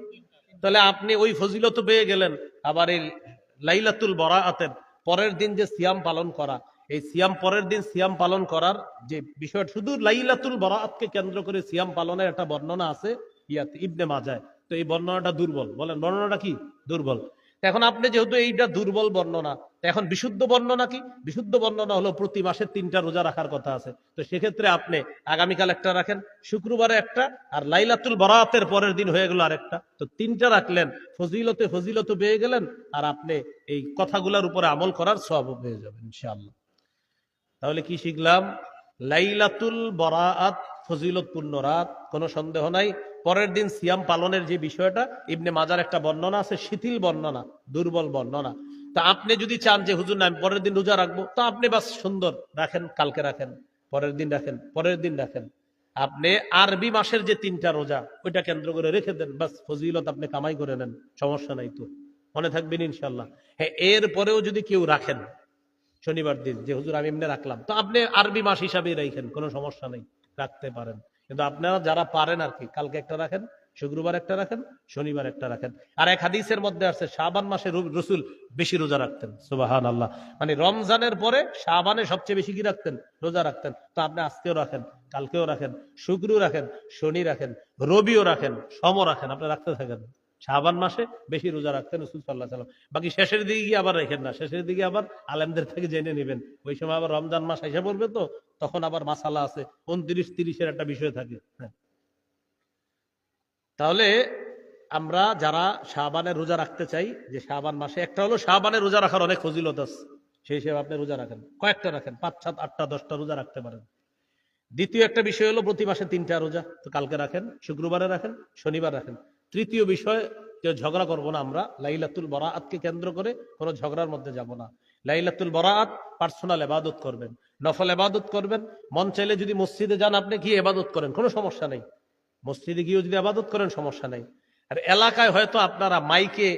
তাহলে আপনি ওই ফজিলত পেয়ে গেলেন। আবার এই লাইলাতুল বরাআতের পরের দিন যে সিয়াম পালন করা, এই সিয়াম পরের দিন সিয়াম পালন করার যে বিষয়, শুধু লাইলাতুল বরাআতকে কেন্দ্র করে সিয়াম পালনের একটা বর্ণনা আছে ইয়াতে ইবনে মাজায়। তো এই বর্ণনাটা দুর্বল। বলেন বর্ণনাটা কি? দুর্বল। এখন আপনি যেহেতু এইটা দুর্বল বর্ণনা, এখন বিশুদ্ধ বর্ণনা কি? বিশুদ্ধ বর্ণনা হলো প্রতি মাসে 3টা রোজা রাখার কথা আছে। তো সেক্ষেত্রে আপনি আগামীকাল একটা রাখেন, শুক্রবারে একটা, আর লাইলাতুল বরাআতের পরের দিন হয়ে গেল আরেকটা। তো 3টা রাখলেন, ফজিলতে ফজিলত পেয়ে গেলেন, আর আপনি এই কথাগুলোর উপরে আমল করার সওয়াব পেয়ে যাবেন ইনশাআল্লাহ। তাহলে কি শিখলাম? লাইলাতুল বরাআত ফজিলতপূর্ণ রাত, কোনো সন্দেহ নাই। পরের দিন সিয়াম পালনের যে বিষয়টা, ইবনে মাজার একটা বর্ণনা আছে, শিথিল বর্ণনা, দুর্বল বর্ণনা। তা আপনি যদি চান যে হুজুর না আমি পরের দিন রোজা রাখবো, তো আপনি বাস সুন্দর রাখেন, কালকে রাখেন, পরের দিন রাখেন, পরের দিন রাখেন। আপনি আরবি মাসের যে 3টা রোজা, ওইটা কেন্দ্র করে রেখে দেন, বাস ফজিলত আপনি কামাই করে নেন, সমস্যা নাই। তো মনে থাকবেন ইনশাল্লাহ। হ্যাঁ, এর পরেও যদি কেউ রাখেন শনিবার দিন, যে হুজুর আমি এমনি রাখলাম, তো আপনি আরবি মাস হিসাবে রাখেন, কোনো সমস্যা নেই, রাখতে পারেন। কিন্তু আপনারা যারা পারেন আর কি, কালকে একটা রাখেন, শুক্রবার একটা রাখেন, শনিবার একটা রাখেন। আর এক হাদিসের মধ্যে আছে শাবান মাসে রসুল বেশি রোজা রাখতেন। সুবহানাল্লাহ। মানে রমজানের পরে শাবানে সবচেয়ে বেশি কি রাখতেন? রোজা রাখতেন। তো আপনি আজকেও রাখেন, কালকেও রাখেন, শুক্রও রাখেন, শনি রাখেন, রবিও রাখেন, সোমও রাখেন, আপনি রাখতে থাকেন। শাবান মাসে বেশি রোজা রাখতেন রাসূল সাল্লাল্লাহু আলাইহি ওয়াসাল্লাম। বাকি শেষের দিকে গিয়ে আবার রেখেন না, শেষের দিকে আবার আলেমদের থেকে জেনে নেবেন। ওই সময় আবার রমজান মাস এসে পড়বে, তো তখন আবার মাসালা আছে, 29-30-এর একটা বিষয় থাকে। হ্যাঁ, তাহলে আমরা যারা শাবানের রোজা রাখতে চাই, যে শাবান মাসে একটা হলো শাবানের রোজা রাখার অনেক ফজিলত আছে, সেই হিসেবে আপনি রোজা রাখেন, কয়েকটা রাখেন, 5, 7, 8টা 10টা রোজা রাখতে পারেন। দ্বিতীয় একটা বিষয় হলো প্রতি মাসে 3টা রোজা, তো কালকে রাখেন, শুক্রবারে রাখেন, শনিবার রাখেন। তৃতীয় বিষয়, কেউ ঝগড়া করবো না আমরা, লাইলাতুল বরাআতকে কেন্দ্র করে কোনো ঝগড়ার মধ্যে যাব না। লাইলাতুল বরাআত পার্সোনাল ইবাদত করবেন, নফল ইবাদত করবেন। মন চাইলে যদি মসজিদে যান, আপনি গিয়ে ইবাদত করেন, কোনো সমস্যা নেই। মসজিদে গিয়েও যদি ইবাদত করেন, সমস্যা নেই। আর এলাকায় হয়তো আপনারা মাইকে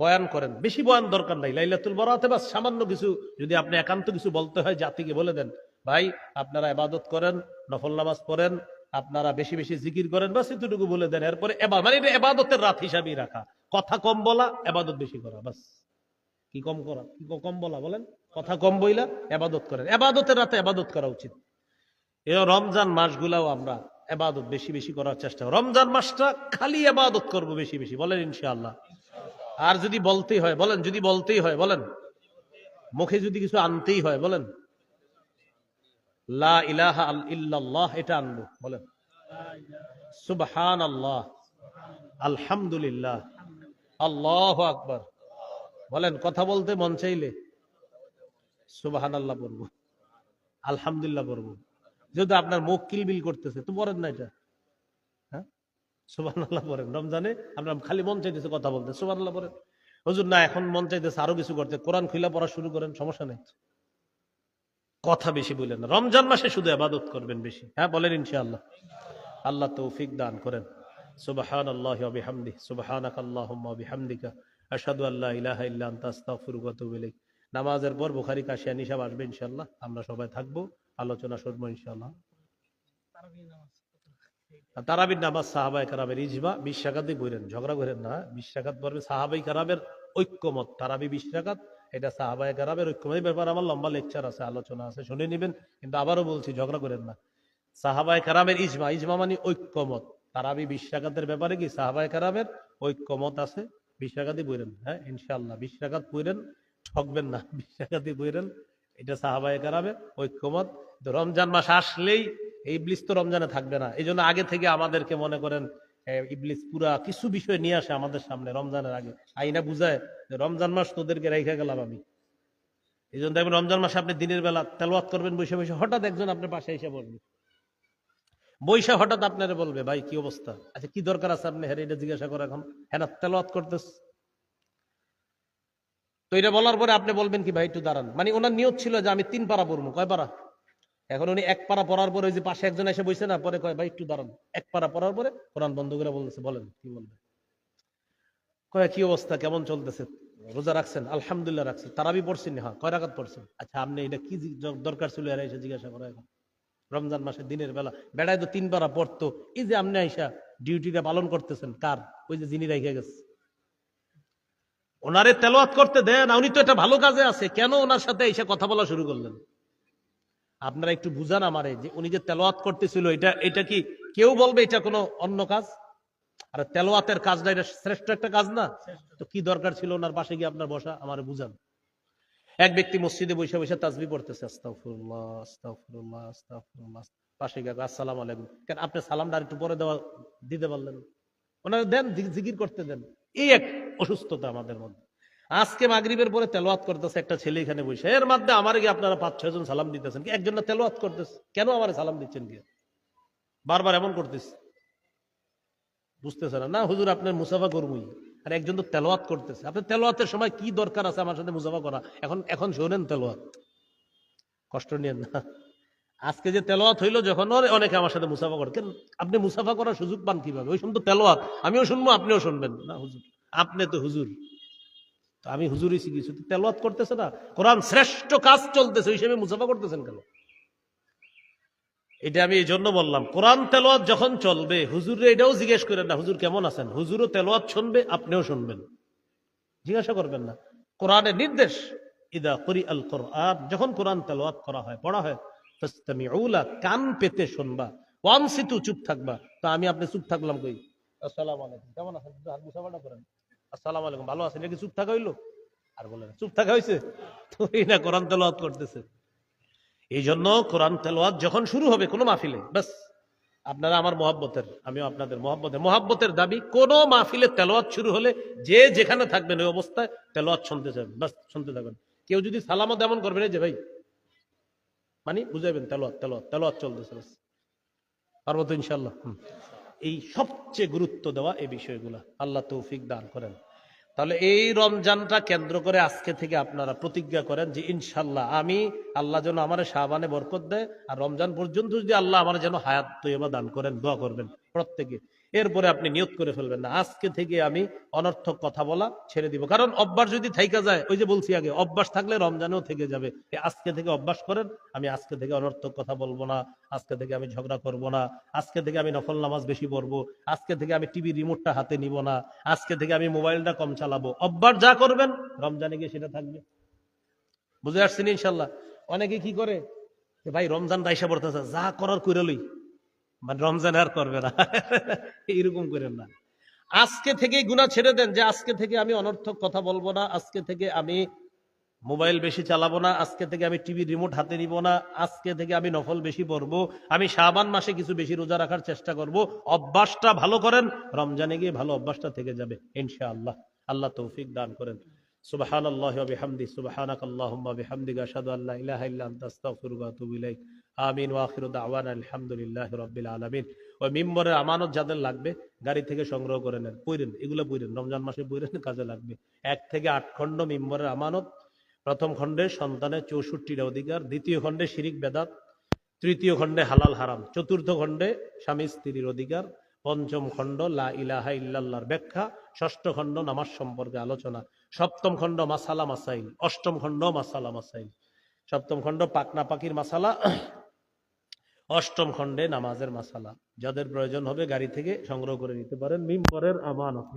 বয়ান করেন, বেশি বয়ান দরকার নাই। লাইলাতুল বরাআতে বাস সামান্য কিছু, যদি আপনি একান্ত কিছু বলতে হয় জাতিকে বলে দেন, ভাই আপনারা ইবাদত করেন, নফল নামাজ পড়েন, আপনারা বেশি বেশি জিকির করেন, বাস এতটুকু বলে দেন। এরপরে মানে এটা ইবাদতের রাত হিসাবেই রাখা, কথা কম বলা, ইবাদত বেশি করা, বাস। কি কম করা, কি কম বলা বলেন? কথা কম বইলা ইবাদত করেন। ইবাদতের রাতে ইবাদত করা উচিত। এই রমজান মাসগুলাও আমরা ইবাদত বেশি বেশি করার চেষ্টা করি। রমজান মাসটা খালি ইবাদত করব বেশি বেশি, বলেন ইনশাআল্লাহ। আর যদি বলতেই হয় বলেন, যদি বলতেই হয় বলেন, মুখে যদি কিছু আনতেই হয় বলেন, লা ইলাহা ইল্লাল্লাহ, এটা আনবো, বলেন সুবহানাল্লাহ, আলহামদুলিল্লাহ, আল্লাহু আকবার। বলেন, কথা বলতে মন চাইলে সুবহানাল্লাহ পড়বো, আলহামদুলিল্লাহ পড়বো। যেহেতু আপনার মুখ কিলবিল করতেছে, তো পড়েন না এটা। হ্যাঁ, সুবহানাল্লাহ পড়েন। রমজানে আপনার খালি মন চাইতেছে কথা বলতে, সুবহানাল্লাহ পড়েন। হুজুর না, এখন মন চাইতেছে আরো কিছু করতে, কোরআন খুলে পড়া শুরু করেন, সমস্যা নেই। কথা বেশি বলেন না, রমজান মাসে শুধু ইবাদত করবেন বেশি। হ্যাঁ, বলেন ইনশাআল্লাহ। আল্লাহ তৌফিক দান করেন। সুবহানাল্লাহি ওয়া বিহামদিহি, সুবহানাকাল্লাহুম্মা ওয়া বিহামদিকা, আশহাদু আল্লা ইলাহা ইল্লা আনতা, আস্তাগফিরুকা ওয়া আতুবু ইলাইক। নামাজের পর বুখারী কাশিয়া নিশাব আসবে ইনশাআল্লাহ, আমরা সবাই থাকবো, আলোচনা শুনবো ইনশাআল্লাহ। তারাবির নামাজ সাহাবায়ে কেরামের ইজমা, 20 রাকাতই পড়েন, ঝগড়া করেন না। 20 রাকাত পড়বে, সাহাবায়ে কেরামের ঐক্যমত। তারাবি 20 রাকাত, এটা সাহাবায়ে কেরামের ঐক্যমত। এই ব্যাপারে আমার লম্বা লেকচার আছে, আলোচনা আছে, শুনে নেবেন। কিন্তু আবারও বলছি, ঝগড়া করেন না। সাহাবায়ে কেরামের ইজমা, ইজমা মানে ঐক্যমত। তারাবি 20 রাকাতের ব্যাপারে কি সাহাবায়ে কেরামের ঐক্যমত আছে। 20 রাকাতই পড়েন, হ্যাঁ ইনশাআল্লাহ। 20 রাকাত পড়েন, ঠকবেন না, 20 রাকাতই পড়েন। এটা সাহাবায়ে কেরামের ঐক্যমত। রমজান মাস আসলেই ইবলিস তো রমজানে থাকবে না, এই জন্য আগে থেকে আমাদেরকে মনে করেন ইবলিস পুরা কিছু বিষয় নিয়ে আসে আমাদের সামনে রমজানের আগে, আইনা বুঝায় যে রমজান মাস তোদেরকে রেখে গেলাম আমি। এই জন্য দেখবেন রমজান মাসে আপনি দিনের বেলা তেলাওয়াত করবেন বসে বসে, হঠাৎ একজন আপনার পাশে এসে বলবে, বৈশা হঠাৎ আপনারা বলবে ভাই কি অবস্থা, আচ্ছা কি দরকার আছে আপনি হ্যাঁ এটা জিজ্ঞাসা করে এখন হ্যাঁ তেলাওয়াত করতেছ। তো এটা বলার পরে আপনি বলবেন কি ভাই একটু দাঁড়ান, মানে ওনার নিয়ত ছিল যে আমি 3 পারা পড়বো, কয় পারা? এখন উনি 1 পারা পড়ার পরে ওই যে পাশে একজন এসে বসে না, পরে কয় ভাই একটু দাঁড়ান, 1 পারা পড়ার পরে কোরআন বন্ধ করে বলতেছে বলেন কি বলবেন। কয় কি অবস্থা কেমন চলতেছে, রোজা রাখছেন? আলহামদুলিল্লাহ রাখছেন। তারাবি পড়ছেন? হ্যাঁ। কয় রাকাত পড়ছেন? আচ্ছা আপনি এটা কি দরকার ছিল এরা এসে জিজ্ঞাসা করা এখন রমজান মাসে দিনের বেলা? বেড়ায় তো 3 পারা পড়তো, এই যে আপনি আইসা ডিউটিটা পালন করতেছেন কার? ওই যে যিনি রেখে গেছে ওনারে তেলাওয়াত করতে দেন, উনি তো এটা ভালো কাজে আছে, কেন ওনার সাথে এসে কথা বলা শুরু করলেন? আপনারা একটু বুঝান আমারে যে উনি যে তেলাওয়াত করতেছিল এটা কি কেউ বলবে এটা কোনো অন্য কাজ? আর তেলাওয়াতের কাজটা এটা শ্রেষ্ঠ একটা কাজ না? তো কি দরকার ছিল ওনার পাশে গিয়ে আপনার বসা? আমারে বুঝান। এক ব্যক্তি মসজিদে বসে বসে তাসবিহ পড়তেছে, আস্তাগফিরুল্লাহ আস্তাগফিরুল্লাহ আস্তাগফিরুল্লাহ, পাশে গিয়ে আসসালামু আলাইকুম। কেন আপনি সালামটা একটু পরে দিতে পারলেন? ওনারা দেন, জিকির করতে দেন। এই এক অসুস্থতা আমাদের মধ্যে। আজকে মাগরিবের পরে তেলাওয়াত করতেছে একটা ছেলে এখানে বসে, এর মধ্যে আমার গিয়ে আপনারা 5-6 জন সালাম দিতেছেন, কি একজন না তেলাওয়াত করতেছে, কেন আমার সালাম দিচ্ছেন কি? বারবার এমন করতেছে, বুঝতেছে না হুজুর আপনার মুসাফা করবই, আর একজন তো তেলাওয়াত করতেছে। আপনি তেলাওয়াতের সময় কি দরকার আছে আমার সাথে মুসাফা করা? এখন শোনেন তেলাওয়াত, কষ্ট নিয়েন না। আজকে যে তেলাওয়াত হইলো যখন অনেকে আমার সাথে মুসাফা করে, কেন আপনি মুসাফা করার সুযোগ পান কিভাবে? ওই সময় তো তেলাওয়াত, আমিও শুনবো আপনিও শুনবেন না। হুজুর আপনি তো হুজুর, তো আমি হুজুরই শিখেছি, তেলাওয়াত করতেছে না, কোরআন শ্রেষ্ঠ কাজ চলতেছে, ওই হিসেবে মুসাফা করতেছেন কেন? এটা আমি এই জন্য বললাম, কোরআন তেলাওয়াত যখন চলবে হুজুরে এটাও জিজ্ঞেস করেন না হুজুর কেমন আছেন, হুজুরও তেলাওয়াত শুনবে আপনিও শুনবেন, জিজ্ঞাসা করবেন না। কোরআনের নির্দেশ ইদা কুরি আল কোরআন, যখন কোরআন তেলাওয়াত করা হয় পড়া হয়, ফাসতামিউ লা, কান পেতে শুনবা, ওয়ানসিতু, চুপ থাকবা। তো আমি আপনি চুপ থাকলাম কই? আসসালামু আলাইকুম, কেমন আছেন? হাত মুসাফাটা করেন, আসসালামু আলাইকুম, ভালো আছেন, এটা কি চুপ থাকা হইলো? আর বলেন চুপ থাকা হয়েছে? তো এই না কোরআন তেলাওয়াত করতেছে। এই জন্য কোরআন তেলাওয়াত যখন শুরু হবে কোনো মাহফিলে, বাস আপনারা আমার মহব্বতের, আমিও আপনাদের মহব্বতের দাবি, কোন মাহফিলে তেলাওয়াত শুরু হলে যে যেখানে থাকবেন ওই অবস্থায় তেলাওয়াত শুনতে যাবেন, বাস শুনতে থাকবেন। কেউ যদি সালামও তেমন করবেন যে ভাই মানে বুঝাইবেন তেলাওয়াত তেলাওয়াত তেলাওয়াত চলতেছে, বাস। পারবো তো ইনশাআল্লাহ। এই সবচেয়ে গুরুত্ব দেওয়া এই বিষয়গুলা, আল্লাহ তৌফিক দান করেন। তাহলে এই রমজানটা কেন্দ্র করে আজকে থেকে আপনারা প্রতিজ্ঞা করেন যে ইনশাল্লাহ আমি, আল্লাহ যেন আমার শাবানে বরকত দেয়, আর রমজান পর্যন্ত যদি আল্লাহ আমার যেন হায়াত তৈয়বা দান করেন, দোয়া করবেন প্রত্যেকে। এরপরে আপনি নিয়ত করে ফেলবেন না আজকে থেকে আমি অনর্থক কথা বলা ছেড়ে দিব, কারণ অভ্যাস যদি থাইকা যায়, ওই যে বলছি আগে, অভ্যাস থাকলে রমজানেও থেকে যাবে। আজকে থেকে অভ্যাস করেন, আমি আজকে থেকে অনর্থক কথা বলবো না, আজকে থেকে আমি ঝগড়া করব না, আজকে থেকে আমি নফল নামাজ বেশি পড়বো, আজকে থেকে আমি টিভি রিমোটটা হাতে নিব না, আজকে থেকে আমি মোবাইলটা কম চালাবো। অভ্যাস যা করবেন রমজানে গিয়ে সেটা থাকবে। বুঝে আসছেন ইনশাল্লাহ? অনেকে কি করে যে ভাই রমজান রাইসা পড়তেছে, যা করার কইরা লই, মানে রমজান আর করবে না, এইরকম করেন না। আজকে থেকে গুনাহ ছেড়ে দেন, যে আজকে থেকে আমি অনর্থক কথা বলবো না, আজকে থেকে আমি মোবাইল বেশি চালাবো না, আজকে থেকে আমি টিভি রিমোট হাতে নিব না, আজকে থেকে আমি নফল বেশি পড়বো, আমি শাবান মাসে কিছু বেশি রোজা রাখার চেষ্টা করব। অভ্যাসটা ভালো করেন, রমজানে গিয়ে ভালো অভ্যাসটা থেকে যাবে ইনশাআল্লাহ। আল্লাহ তৌফিক দান করেন। সুবহানাল্লাহি ওয়া বিহামদিহি, সুবহানাকাল্লাহুম্মা বিহামদিকা, আশহাদু আল্লা ইলাহা ইল্লা আনতা, আস্তাগফিরুকা ওয়া আতুবু ইলাইক। আমিন ওয়া আখিরু দাওয়ানা আলহামদুলিল্লাহি রাব্বিল আলামিন। ওই মিম্বরের আমানত যাদের লাগবে গাড়ি থেকে সংগ্রহ করে নেন, পড়েন, এগুলো পড়েন, রমজান মাসে পড়েন, কাজে লাগবে। 1 থেকে 8 খণ্ড মিম্বরের আমানত। প্রথম খণ্ডে সন্তানের 64টা অধিকার, দ্বিতীয় খণ্ডে শিরিক বেদাত, তৃতীয় খণ্ডে হালাল হারাম, চতুর্থ খণ্ডে স্বামী স্ত্রীর অধিকার, পঞ্চম খণ্ড লা ইলাহা ইল্লাল্লাহর ব্যাখ্যা, ষষ্ঠ খণ্ড নামাজ সম্পর্কে আলোচনা, সপ্তম খণ্ড মাসালা মাসাইল, অষ্টম খণ্ড মাসালা মাসাইল, সপ্তম খণ্ড পাকনা পাকির মাসালা, অষ্টম খণ্ডে নামাজের মাসালা। যাদের প্রয়োজন হবে গাড়ি থেকে সংগ্রহ করে নিতে পারেন মিম্বরের আমানত।